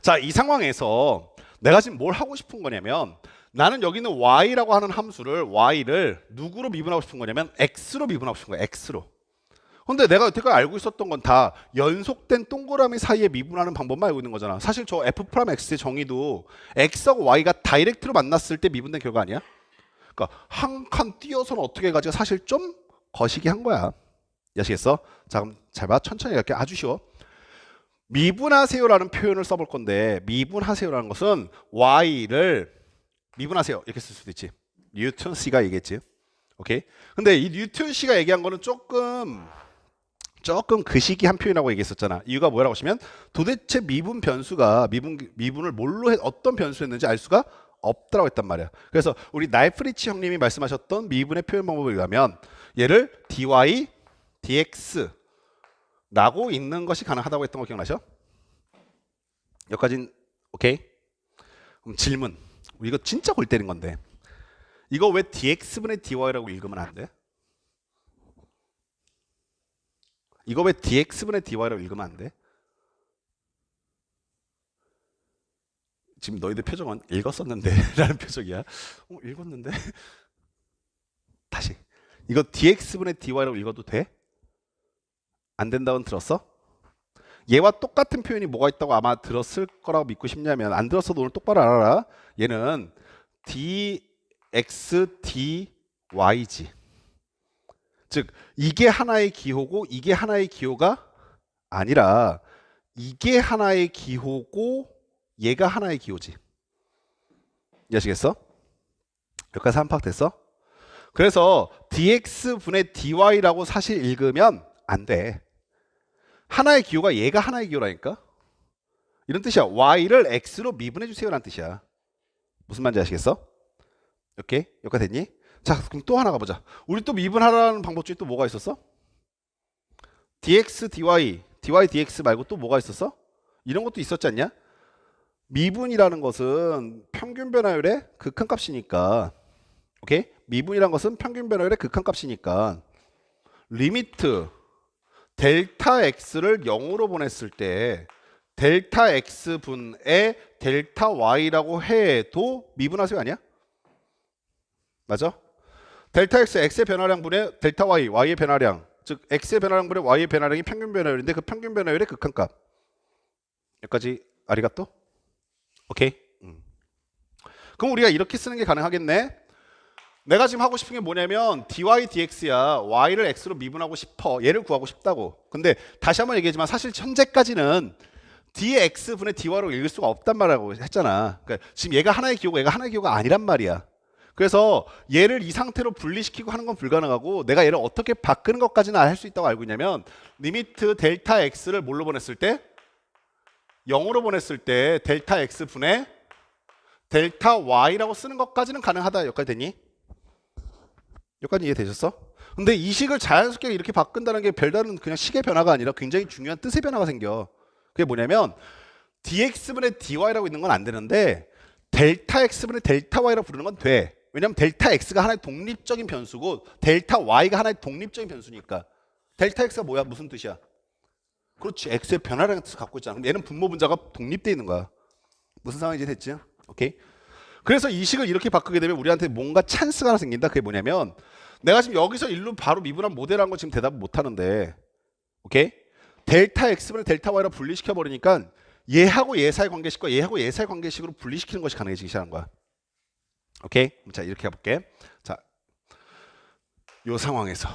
자, 이 상황에서 내가 지금 뭘 하고 싶은 거냐면, 나는 여기 있는 y라고 하는 함수를 y를 누구로 미분하고 싶은 거냐면 x로 미분하고 싶은 거야. x로. 근데 내가 여태까지 알고 있었던 건 다 연속된 동그라미 사이에 미분하는 방법만 알고 있는 거잖아. 사실 저 f'x의 정의도 x하고 y가 다이렉트로 만났을 때 미분된 결과 아니야? 그러니까 한 칸 띄어서는 어떻게 해가지고 사실 좀 거시기 한 거야. 아시겠어? 자, 그럼 잘 봐. 천천히 갈게. 아주 쉬워. 미분하세요라는 표현을 써볼 건데, 미분하세요라는 것은 y를 미분하세요 이렇게 쓸 수도 있지. 뉴턴 씨가 얘기했지. 오케이? 근데 이 뉴턴 씨가 얘기한 거는 조금 그시기한 표현이라고 얘기했었잖아. 이유가 뭐라고 하시면 도대체 미분 변수가 미분을 뭘로 어떤 변수로 했는지 알 수가 없다라고 했단 말이야. 그래서 우리 나이프리치 형님이 말씀하셨던 미분의 표현 방법을 의하면 얘를 dy dx라고 읽는 것이 가능하다고 했던 거 기억나죠? 여기까지는 오케이? 그럼 질문. 이거 진짜 골 때린 건데, 이거 왜 dx분의 dy라고 읽으면 안 돼? 이거 왜 dx분의 dy라고 읽으면 안 돼? 지금 너희들 표정은 읽었었는데 라는 표정이야. 읽었는데? 다시. 이거 dx분의 dy라고 읽어도 돼? 안 된다고는 들었어? 얘와 똑같은 표현이 뭐가 있다고 아마 들었을 거라고 믿고 싶냐면, 안 들었어도 오늘 똑바로 알아라. 얘는 dx dy지. 즉 이게 하나의 기호고 이게 하나의 기호가 아니라 이게 하나의 기호고 얘가 하나의 기호지. 이해하시겠어? 여기까지 한 파악 됐어? 그래서 dx분의 dy라고 사실 읽으면 안 돼. 하나의 기호가 얘가 하나의 기호라니까. 이런 뜻이야. y를 x로 미분해 주세요 라는 뜻이야. 무슨 말인지 아시겠어? 오케이? 여기까지 됐니? 자, 그럼 또 하나 가보자. 우리 또 미분하라는 방법 중에 또 뭐가 있었어? dx dy dx 말고 또 뭐가 있었어? 이런 것도 있었지 않냐? 미분이라는 것은 평균 변화율의 극한값이니까, 오케이? 미분이라는 것은 평균 변화율의 극한값이니까 리미트 델타 x를 0으로 보냈을 때 델타 x분의 델타 y라고 해도 미분하세요 아니야? 맞아? 델타 x, x의 변화량분의 델타 y, y의 변화량, 즉 x의 변화량분의 y의 변화량이 평균 변화율인데 그 평균 변화율의 극한값. 여기까지 아리가또? 오케이? 그럼 우리가 이렇게 쓰는 게 가능하겠네? 내가 지금 하고 싶은 게 뭐냐면 dy dx야. y를 x로 미분하고 싶어. 얘를 구하고 싶다고. 근데 다시 한번 얘기하지만 사실 현재까지는 dx분의 dy로 읽을 수가 없단 말이라고 했잖아. 그러니까 지금 얘가 하나의 기호고 얘가 하나의 기호가 아니란 말이야. 그래서 얘를 이 상태로 분리시키고 하는 건 불가능하고, 내가 얘를 어떻게 바꾸는 것까지는 할 수 있다고 알고 있냐면 리미트 델타 x를 뭘로 보냈을 때? 0으로 보냈을 때 델타 x분의 델타 y라고 쓰는 것까지는 가능하다. 여기까지 됐니? 여기까지 이해되셨어? 근데 이 식을 자연스럽게 이렇게 바꾼다는 게 별다른 그냥 식의 변화가 아니라 굉장히 중요한 뜻의 변화가 생겨. 그게 뭐냐면 dx분의 dy라고 있는 건 안 되는데 델타 x분의 델타 y라고 부르는 건 돼. 왜냐면 델타 x가 하나의 독립적인 변수고 델타 y가 하나의 독립적인 변수니까. 델타 x가 뭐야? 무슨 뜻이야? 그렇지. x의 변화라는 뜻을 갖고 있잖아. 그럼 얘는 분모 분자가 독립되어 있는 거야. 무슨 상황인지 됐지? 오케이? 그래서 이 식을 이렇게 바꾸게 되면 우리한테 뭔가 찬스가 하나 생긴다. 그게 뭐냐면 내가 지금 여기서 일로 바로 미분한 모델한 거 지금 대답 못 하는데, 오케이? 델타 x분의 델타 y로 분리시켜 버리니까 얘하고 얘 사이 관계식과 얘하고 얘 사이 관계식으로 분리시키는 것이 가능해지기 시작한 거야. 오케이? 자, 이렇게 해볼게. 자, 요 상황에서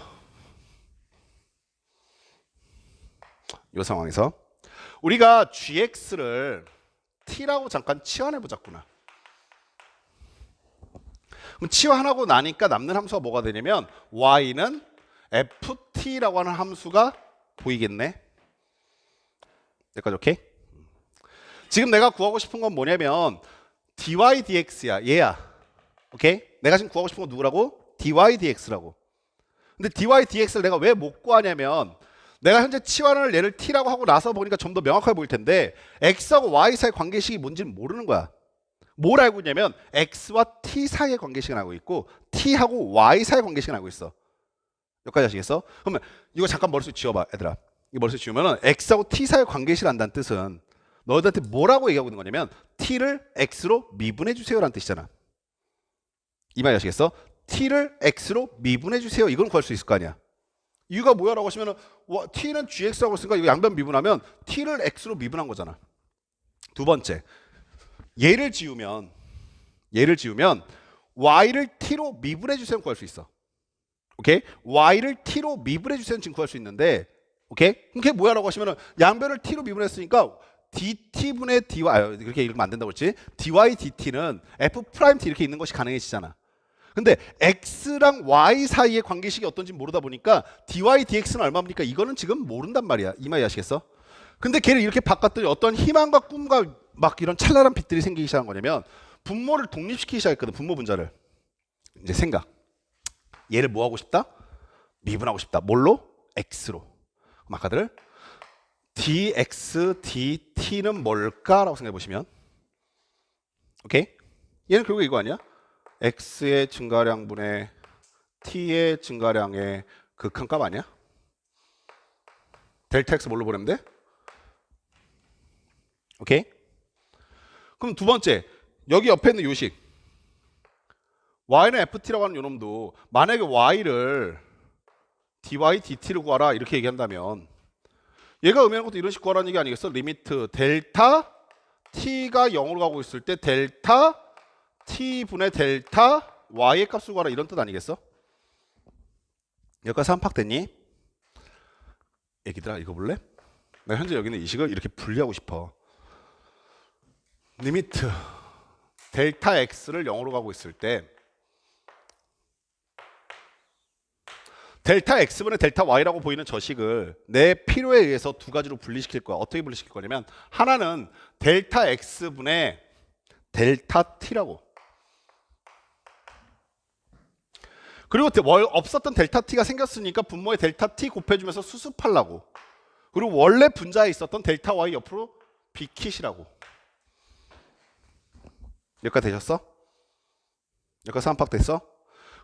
우리가 gx를 t라고 잠깐 치환해 보자꾸나. 그럼 치환하고 나니까 남는 함수가 뭐가 되냐면 y는 ft라고 하는 함수가 보이겠네. 여기까지 오케이? 지금 내가 구하고 싶은 건 뭐냐면 dy dx야. 얘야. 오케이? 내가 지금 구하고 싶은 건 누구라고? dy dx라고. 근데 dy dx를 내가 왜 못 구하냐면 내가 현재 치환을 얘를 t라고 하고 나서 보니까 좀 더 명확하게 보일 텐데 x하고 y 사이 관계식이 뭔지는 모르는 거야. 뭘 알고 있냐면 x와 t 사이의 관계식은 알고 있고 t하고 y 사이의 관계식은 알고 있어. 여기까지 아시겠어? 그러면 이거 잠깐 머릿속에 지워봐, 얘들아. 이거 머릿속에 지우면은 x하고 t 사이의 관계식을 안다는 뜻은 너희들한테 뭐라고 얘기하고 있는 거냐면 t를 x로 미분해 주세요라는 뜻이잖아. 이 말이 아시겠어? t를 x로 미분해 주세요. 이건 구할 수 있을 거 아니야. 이유가 뭐야? 라고 하시면은 t는 gx라고 했으니까 이거 양변 미분하면 t를 x로 미분한 거잖아. 두 번째, 얘를 지우면 y를 t로 미분해 주세요 구할 수 있어. 오케이? y를 t로 미분해 주세요 지금 구할 수 있는데, 오케이? 그게 뭐야? 라고 하시면은 양변을 t로 미분했으니까 dt분의 dy, 그렇게 읽으면 안 된다고 그랬지? dy dt는 f'' t 이렇게 있는 것이 가능해지잖아. 근데 x랑 y 사이의 관계식이 어떤지 모르다 보니까 dy dx는 얼마입니까? 이거는 지금 모른단 말이야. 이 말이 아시겠어? 근데 걔를 이렇게 바꿨더니 어떤 희망과 꿈과 막 이런 찬란한 빛들이 생기기 시작한 거냐면 분모를 독립시키기 시작했거든. 분모 분자를. 이제 생각. 얘를 뭐 하고 싶다? 미분하고 싶다. 뭘로? x로. 그럼 아까들 dx dt는 뭘까라고 생각해 보시면, 오케이? 얘는 결국 이거 아니야? x의 증가량분의 t의 증가량의 극한값 아니야? 델타 x 뭘로 보내면 돼? 오케이? 그럼 두 번째, 여기 옆에 있는 요식 y는 ft라고 하는 요놈도 만약에 y를 dy dt를 구하라 이렇게 얘기한다면 얘가 의미하는 것도 이런 식으로 구하라는 얘기 아니겠어? 리미트 델타 t가 0으로 가고 있을 때 델타 t분의 델타 y의 값을 구하라 이런 뜻 아니겠어? 여기까지 한팍됐니? 애기들아 읽어볼래? 내가 현재 여기 있는 이 식을 이렇게 분리하고 싶어. 리미트 델타 x를 0으로 가고 있을 때 델타 x분의 델타 y라고 보이는 저 식을 내 필요에 의해서 두 가지로 분리시킬 거야. 어떻게 분리시킬 거냐면 하나는 델타 x분의 델타 t라고, 그리고 없었던 델타 t가 생겼으니까 분모에 델타 t 곱해주면서 수습하려고, 그리고 원래 분자에 있었던 델타 y 옆으로 비킷이라고. 여기까지 되셨어? 여기까지 한팍 됐어?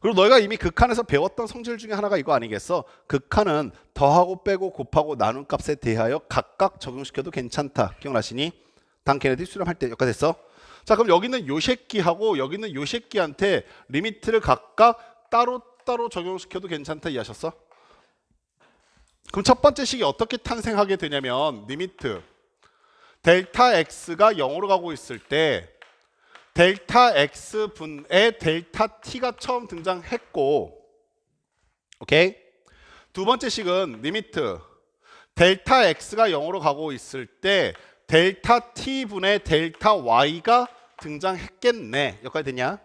그리고 너희가 이미 극한에서 배웠던 성질 중에 하나가 이거 아니겠어? 극한은 더하고 빼고 곱하고 나눈 값에 대하여 각각 적용시켜도 괜찮다. 기억나시니? 당 걔네들이 수렴할 때 여기까지 됐어? 자, 그럼 여기 있는 요 새끼하고 여기 있는 요 새끼한테 리미트를 각각 따로따로 적용시켜도 괜찮다 이해하셨어? 그럼 첫 번째 식이 어떻게 탄생하게 되냐면 리미트 델타 x가 0으로 가고 있을 때 델타 x분의 델타 t가 처음 등장했고, 오케이? 두 번째 식은 리미트 델타 x가 0으로 가고 있을 때 델타 t분의 델타 y가 등장했겠네. 여기까지 됐냐?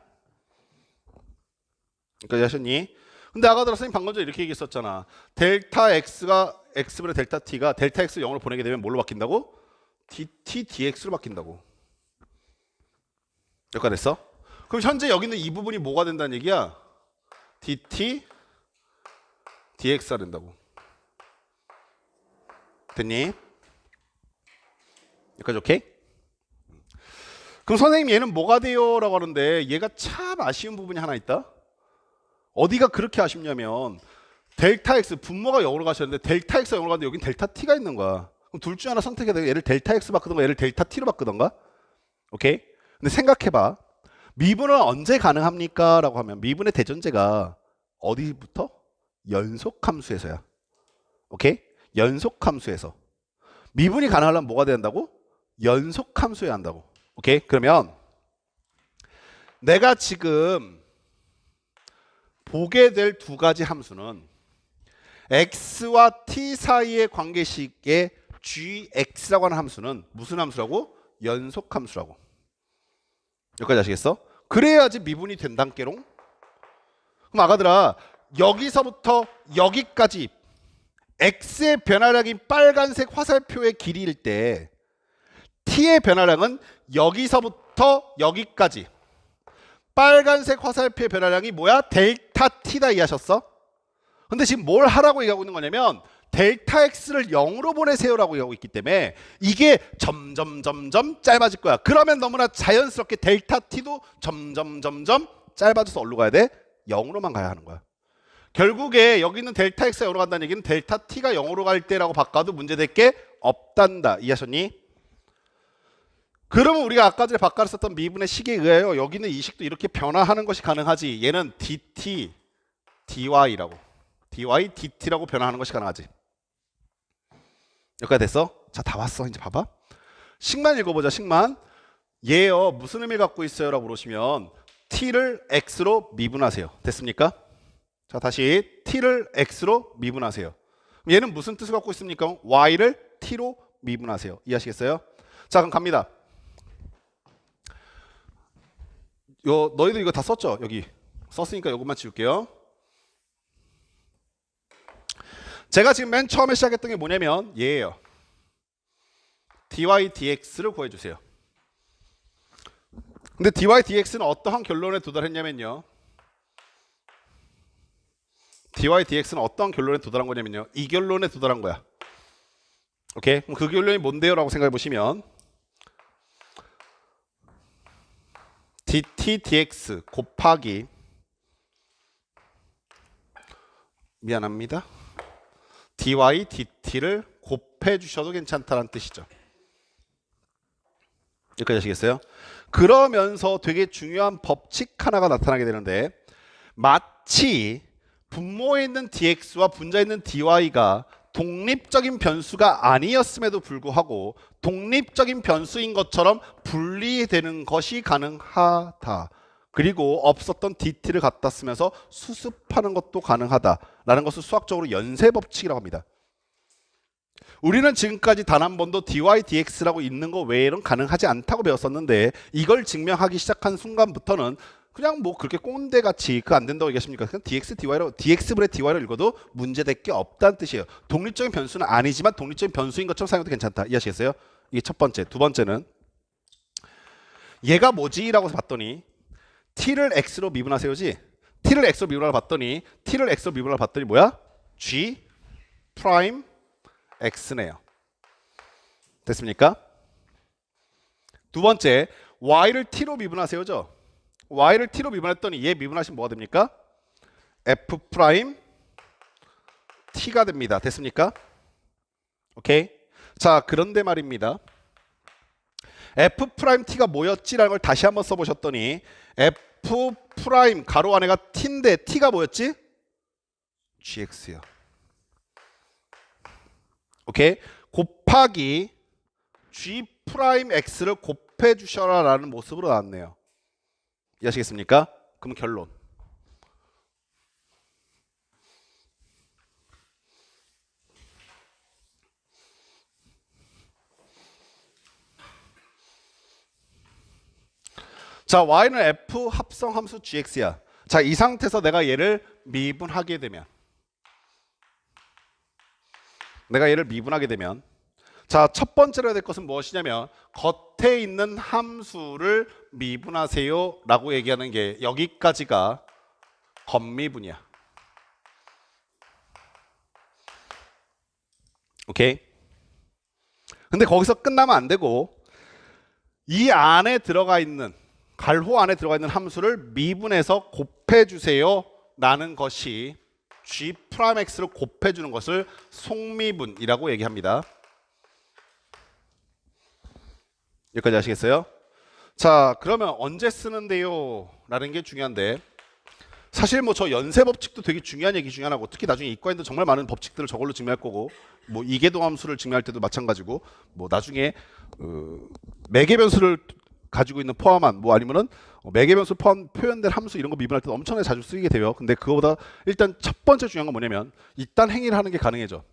여기까지 하셨니? 근데 아까 선생님 방금 전에 이렇게 얘기했었잖아. 델타 x가 x분의 델타 t가 델타 x 0으로 보내게 되면 뭘로 바뀐다고? dt dx로 바뀐다고. 여기까지 됐어? 그럼 현재 여기 있는 이 부분이 뭐가 된다는 얘기야? dt dx가 된다고. 됐니? 여기까지 오케이? 그럼 선생님 얘는 뭐가 돼요? 라고 하는데 얘가 참 아쉬운 부분이 하나 있다. 어디가 그렇게 아쉽냐면 델타 x 분모가 0으로 가셨는데 델타 x가 0으로 갔는데 여긴 델타 t가 있는 거야. 그럼 둘 중 하나 선택해야 돼. 얘를 델타 x 바꾸던가 얘를 델타 t로 바꾸던가. 오케이? 근데 생각해봐. 미분은 언제 가능합니까? 라고 하면 미분의 대전제가 어디부터? 연속함수에서야. 오케이? 연속함수에서. 미분이 가능하려면 뭐가 돼야 한다고? 연속함수여야 한다고. 오케이? 그러면 내가 지금 보게 될 두 가지 함수는 x와 t 사이의 관계식의 gx라고 하는 함수는 무슨 함수라고? 연속함수라고. 여기까지 아시겠어? 그래야지 미분이 된단께롱. 그럼 아가들아 여기서부터 여기까지 x의 변화량이 빨간색 화살표의 길이일 때 t의 변화량은 여기서부터 여기까지 빨간색 화살표의 변화량이 뭐야? 델타 t다 이해하셨어? 근데 지금 뭘 하라고 얘기하고 있는 거냐면 델타 x를 0으로 보내세요라고 얘기하고 있기 때문에 이게 점점 짧아질 거야. 그러면 너무나 자연스럽게 델타 t도 점점 짧아져서 어디로 가야 돼? 0으로만 가야 하는 거야. 결국에 여기 있는 델타 x가 0으로 간다는 얘기는 델타 t가 0으로 갈 때라고 바꿔도 문제될 게 없단다. 이해하셨니? 그러면 우리가 아까 전에 바꿔썼던 미분의 식에 의하여 여기 있는 이 식도 이렇게 변화하는 것이 가능하지. 얘는 dt, dy라고. dy, dt라고 변화하는 것이 가능하지. 여기까지 됐어? 자, 다 왔어. 이제 봐봐. 식만 읽어보자. 식만. 얘요. 무슨 의미를 갖고 있어요? 라고 물으시면 t를 x로 미분하세요. 됐습니까? 자, 다시 t를 x로 미분하세요. 얘는 무슨 뜻을 갖고 있습니까? y를 t로 미분하세요. 이해하시겠어요? 자, 그럼 갑니다. 너희들 이거 다 썼죠? 여기 썼으니까 이것만 지울게요. 제가 지금 맨 처음에 시작했던 게 뭐냐면 얘예요. dy dx를 구해주세요. 근데 dy dx는 어떠한 결론에 도달했냐면요. dy dx는 어떠한 결론에 도달한 거냐면요. 이 결론에 도달한 거야. 오케이? 그럼 그 결론이 뭔데요? 라고 생각해 보시면 dt dx 곱하기 미안합니다. dy dt를 곱해 주셔도 괜찮다는 뜻이죠. 여기까지 아시겠어요? 그러면서 되게 중요한 법칙 하나가 나타나게 되는데 마치 분모에 있는 dx와 분자에 있는 dy가 독립적인 변수가 아니었음에도 불구하고 독립적인 변수인 것처럼 분리되는 것이 가능하다. 그리고 없었던 dt를 갖다 쓰면서 수습하는 것도 가능하다라는 것을 수학적으로 연쇄법칙이라고 합니다. 우리는 지금까지 단 한 번도 dy dx라고 있는 거 외에는 가능하지 않다고 배웠었는데 이걸 증명하기 시작한 순간부터는 그냥 뭐 그렇게 꼰대같이 그 안 된다고 얘기하십니까? 그냥 dx dy로 dx분의 dy로 읽어도 문제될 게 없다는 뜻이에요. 독립적인 변수는 아니지만 독립적인 변수인 것처럼 사용해도 괜찮다. 이해하시겠어요? 이게 첫 번째. 두 번째는 얘가 뭐지? 라고 봤더니 t를 x로 미분하세요지. t를 x로 미분하러 봤더니 t를 x로 미분하러 봤더니 뭐야? g 프라임 x네요. 됐습니까? 두 번째 y를 t로 미분하세요죠. y를 t로 미분했더니 얘 미분하시면 뭐가 됩니까? f 프라임 t가 됩니다. 됐습니까? 오케이. 자, 그런데 말입니다. f 프라임 t가 뭐였지라는 걸 다시 한번 써보셨더니 f 프라임 가로 안에가 t인데 t가 뭐였지? gx요. 오케이. 곱하기 g 프라임 x를 곱해 주셔라 라는 모습으로 나왔네요. 이해하시겠습니까? 그럼 결론. 자, y는 f 합성함수 gx야. 자, 이 상태에서 내가 얘를 미분하게 되면 자, 첫 번째로 해야 될 것은 무엇이냐면 겉에 있는 함수를 미분하세요 라고 얘기하는 게 여기까지가 겉미분이야. 오케이? 근데 거기서 끝나면 안 되고 이 안에 들어가 있는 괄호 안에 들어가 있는 함수를 미분해서 곱해주세요 라는 것이 G'X를 곱해주는 것을 속미분이라고 얘기합니다. 여기까지 아시겠어요? 자, 그러면 언제 쓰는데요? 라는 게 중요한데 사실 뭐 저 연쇄 법칙도 되게 중요한 얘기 중에 하나고 특히 나중에 이과인도 정말 많은 법칙들을 저걸로 증명할 거고 뭐 이계도 함수를 증명할 때도 마찬가지고 뭐 나중에 매개 변수를 가지고 있는 포함한 뭐 아니면은 매개 변수 포함 표현된 함수 이런 거 미분할 때 엄청나게 자주 쓰이게 돼요. 근데 그거보다 일단 첫 번째 중요한 건 뭐냐면 이딴 행위를 하는 게 가능해져.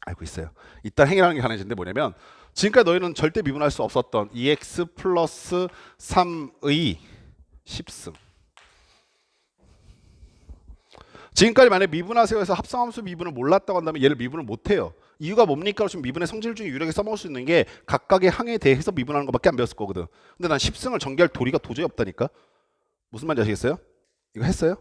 알고 있어요. 이딴 행위를 하는 게 가능해지는데 뭐냐면 지금까지 너희는 절대 미분할 수 없었던 2x 플러스 3의 10승. 지금까지 만약에 미분하세요 해서 합성함수 미분을 몰랐다고 한다면 얘를 미분을 못해요. 이유가 뭡니까? 지금 미분의 성질 중에 유일하게 써먹을 수 있는 게 각각의 항에 대해서 미분하는 것밖에 안 배웠을 거거든. 근데 난 10승을 전개할 도리가 도저히 없다니까. 무슨 말인지 아시겠어요? 이거 했어요?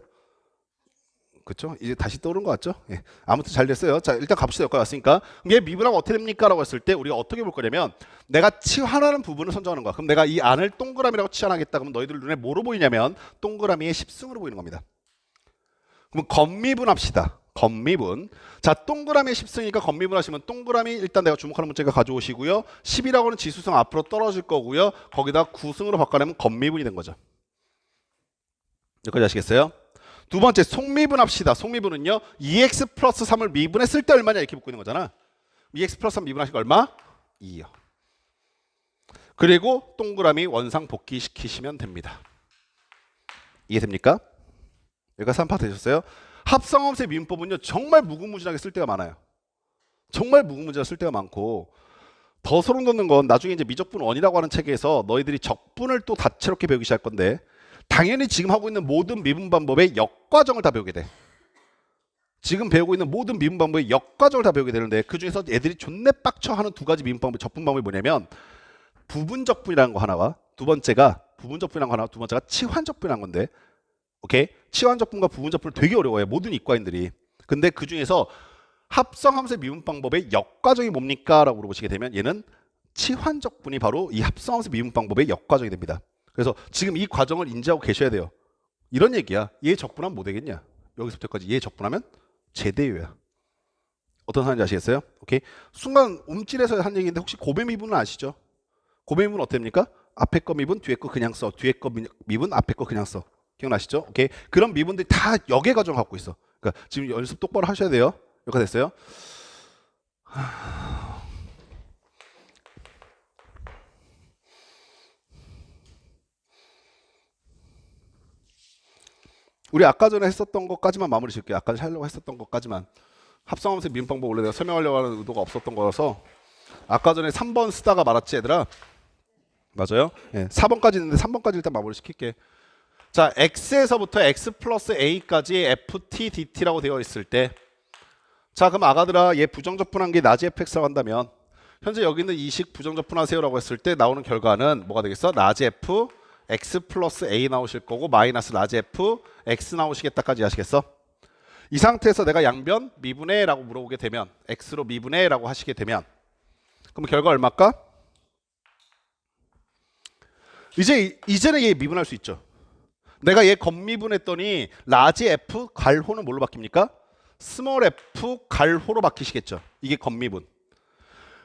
그렇죠? 이제 다시 떠오른 것 같죠? 예. 아무튼 잘 됐어요. 자, 일단 값이 여기까지 왔으니까 얘 미분하면 어떻게 됩니까? 라고 했을 때 우리가 어떻게 볼 거냐면 내가 치환하는 부분을 선정하는 거야. 그럼 내가 이 안을 동그라미라고 치환하겠다. 그러면 너희들 눈에 뭐로 보이냐면 동그라미의 10승으로 보이는 겁니다. 그럼 겉미분 합시다. 겉미분. 자, 동그라미 10승이니까 겉미분 하시면 동그라미 일단 내가 주목하는 문제가 가져오시고요. 10이라고 하는 지수성 앞으로 떨어질 거고요. 거기다 9승으로 바꿔내면 겉미분이 된 거죠. 여기까지 아시겠어요? 두 번째 속미분 합시다. 속미분은요. 2x 플러스 3을 미분했을 때 얼마냐 이렇게 묻고 있는 거잖아. 2x 플러스 3 미분하시니까 얼마? 2요. 그리고 동그라미 원상 복귀시키시면 됩니다. 이해됩니까? 여기가 3파 되셨어요? 합성함수의 미분법은요 정말 무궁무진하게 쓸 때가 많아요. 정말 무궁무진하게 쓸 때가 많고 더 소름 돋는 건 나중에 이제 미적분 원이라고 하는 책에서 너희들이 적분을 또 다채롭게 배우기 시작할 건데 당연히 지금 하고 있는 모든 미분 방법의 역과정을 다 배우게 돼. 지금 배우고 있는 모든 미분 방법의 역과정을 다 배우게 되는데 그 중에서 애들이 존내 빡쳐하는 두 가지 미분 방법, 적분 방법이 뭐냐면 부분적분이라는 거 하나와 두 번째가 부분적분이라는 거 하나, 두 번째가 치환적분이라는 건데 오케이? 치환적분과 부분적분을 되게 어려워요. 모든 이과인들이. 근데 그 중에서 합성함수의 미분 방법의 역과정이 뭡니까? 라고 물어보시게 되면 얘는 치환적분이 바로 이 합성함수 미분 방법의 역과정이 됩니다. 그래서 지금 이 과정을 인지하고 계셔야 돼요. 이런 얘기야. 얘 적분하면 뭐 되겠냐? 여기서부터까지 얘 적분하면 제대요야. 어떤 상황인지 아시겠어요? 오케이? 순간 움찔해서 한 얘기인데 혹시 고배 미분은 아시죠? 고배 미분은 어떻게 됩니까? 앞에 거 미분, 뒤에 거 그냥 써. 뒤에 거 미분, 앞에 거 그냥 써. 기억나시죠? 오케이. 그런 미분들이 다 역의 과정 갖고 있어. 그러니까 지금 연습 똑바로 하셔야 돼요. 여기가 됐어요. 우리 아까 전에 했었던 것까지만 마무리 지을게요. 아까 하려고 했었던 것까지만. 합성함수 미분 방법 원래 내가 설명하려고 하는 의도가 없었던 거라서 아까 전에 3번 쓰다가 말았지 얘들아. 맞아요? 예, 4번까지 있는데 3번까지 일단 마무리 시킬게. 자, x에서부터 x 플러스 a까지 ft dt라고 되어 있을 때 자, 그럼 아가들아 얘 부정적분한 게 라지 fx라고 한다면 현재 여기 있는 이 식 부정적분하세요라고 했을 때 나오는 결과는 뭐가 되겠어? 라지 f x 플러스 a 나오실 거고 마이너스 라지 f x 나오시겠다까지 하시겠어? 이 상태에서 내가 양변 미분해 라고 물어보게 되면 x로 미분해 라고 하시게 되면 그럼 결과 얼마일까? 이제는 얘 미분할 수 있죠. 내가 얘 겉미분했더니 라지 f 괄호는 뭘로 바뀝니까? 스몰 f 괄호로 바뀌시겠죠. 이게 겉미분.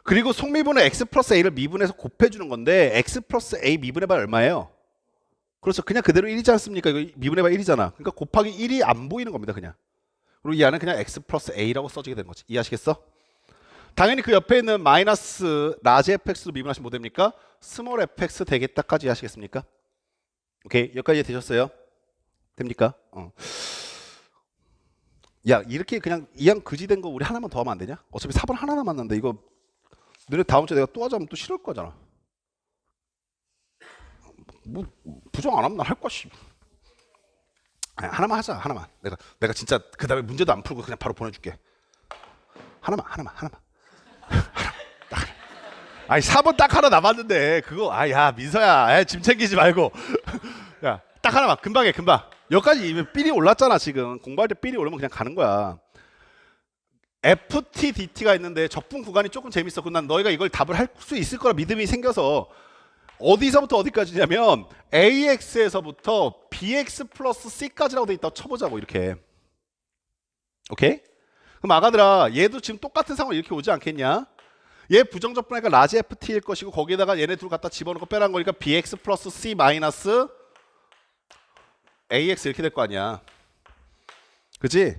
그리고 속미분은 x 플러스 a를 미분해서 곱해주는 건데 x 플러스 a 미분해봐야 얼마예요? 그렇죠. 그냥 그대로 1이지 않습니까? 이거 미분해봐야 1이잖아. 그러니까 곱하기 1이 안 보이는 겁니다. 그냥. 그리고 이 안은 그냥 x 플러스 a라고 써지게 되는 거지. 이해하시겠어? 당연히 그 옆에 있는 마이너스 라지 fx로 미분하시면 뭐 됩니까? 스몰 fx 되겠다까지 하시겠습니까? 오케이. 여기까지 되셨어요? 됩니까? 야, 이렇게 그냥 이양 그지 된 거 우리 하나만 더 하면 안 되냐? 어차피 4번 하나 남았는데 이거 너네 다음 주에 내가 또 하자면 또 싫을 거잖아. 뭐 부정 안 하면 나 할 거지. 하나만 하자. 하나만. 내가 진짜 그 다음에 문제도 안 풀고 그냥 바로 보내줄게. 하나만. 하나만. 딱 하나. 아니 4번 딱 하나 남았는데 그거 야 민서야 짐 챙기지 말고 야 딱 하나만 금방 해 금방. 여기까지 이미 삘이 올랐잖아. 지금 공부할 때 삘이 오르면 그냥 가는 거야. FT, DT가 있는데 적분 구간이 조금 재밌었고 난 너희가 이걸 답을 할 수 있을 거라 믿음이 생겨서 어디서부터 어디까지냐면 AX에서부터 BX 플러스 C까지라고 돼 있다고 쳐보자고 이렇게. 오케이? 그럼 아가들아 얘도 지금 똑같은 상황 이렇게 오지 않겠냐? 얘 부정적분하니까 라지 FT일 것이고 거기에다가 얘네 둘 갖다 집어넣고 빼라는 거니까 BX 플러스 C 마이너스 AX 이렇게 될 거 아니야. 그치?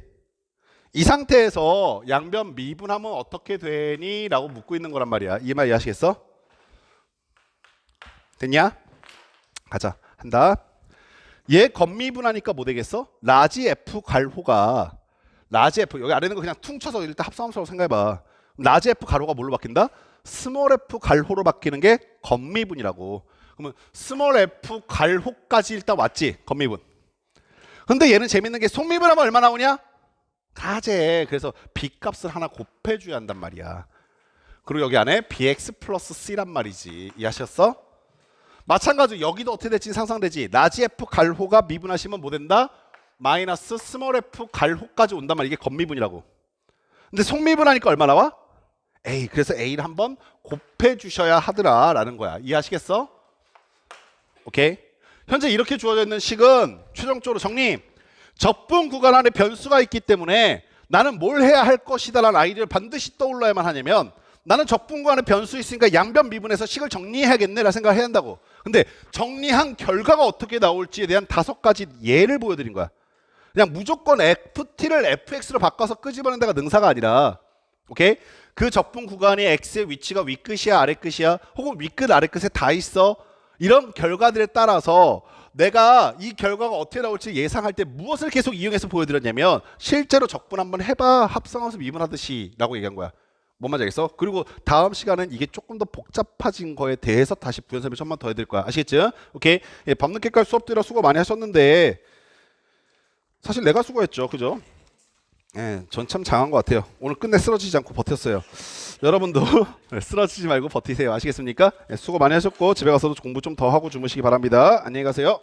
이 상태에서 양변 미분하면 어떻게 되니? 라고 묻고 있는 거란 말이야. 이 말 이해하시겠어? 됐냐? 가자. 한다. 얘 겉미분하니까 뭐 되겠어? 라지 F 갈호가 라지 F 여기 아래는 거 그냥 퉁쳐서 일단 합성함수라고 생각해봐. 라지 F 가로가 뭘로 바뀐다? 스몰 F 갈호로 바뀌는 게 겉미분이라고. 그러면 스몰 F 갈호까지 일단 왔지. 겉미분. 근데 얘는 재밌는 게 속미분하면 얼마 나오냐? 가제. 그래서 B 값을 하나 곱해줘야 한단 말이야. 그리고 여기 안에 BX 플러스 C란 말이지. 이해하셨어? 마찬가지로 여기도 어떻게 될지 상상되지. 라지 F 갈호가 미분하시면 뭐 된다? 마이너스 스몰 F 갈호까지 온단 말이야. 이게 겉미분이라고. 근데 속미분하니까 얼마 나와? A. 그래서 A를 한번 곱해주셔야 하더라 라는 거야. 이해하시겠어? 오케이. 현재 이렇게 주어져 있는 식은 최종적으로 정리. 적분 구간 안에 변수가 있기 때문에 나는 뭘 해야 할 것이다 라는 아이디어를 반드시 떠올라야만 하냐면 나는 적분 구간에 변수 있으니까 양변 미분해서 식을 정리해야겠네 라는 생각을 해야 한다고. 근데 정리한 결과가 어떻게 나올지에 대한 5가지 예를 보여드린 거야. 그냥 무조건 FT를 FX로 바꿔서 끄집어낸 데가 능사가 아니라 오케이? 그 적분 구간이 X의 위치가 윗끝이야 아래끝이야 혹은 윗끝 아래끝에 다 있어. 이런 결과들에 따라서 내가 이 결과가 어떻게 나올지 예상할 때 무엇을 계속 이용해서 보여드렸냐면 실제로 적분 한번 해봐 합성함수 미분하듯이 라고 얘기한 거야. 뭔 말인지 알겠어? 그리고 다음 시간은 이게 조금 더 복잡해진 거에 대해서 다시 부연 설명 좀만 더 해드릴 거야. 아시겠죠? 오케이? 예, 밤늦게까지 수업 들여 수고 많이 하셨는데 사실 내가 수고했죠. 그죠? 예, 전 참 장한 것 같아요. 오늘 끝내 쓰러지지 않고 버텼어요. 여러분도 쓰러지지 말고 버티세요. 아시겠습니까? 예, 수고 많이 하셨고 집에 가서도 공부 좀 더 하고 주무시기 바랍니다. 안녕히 가세요.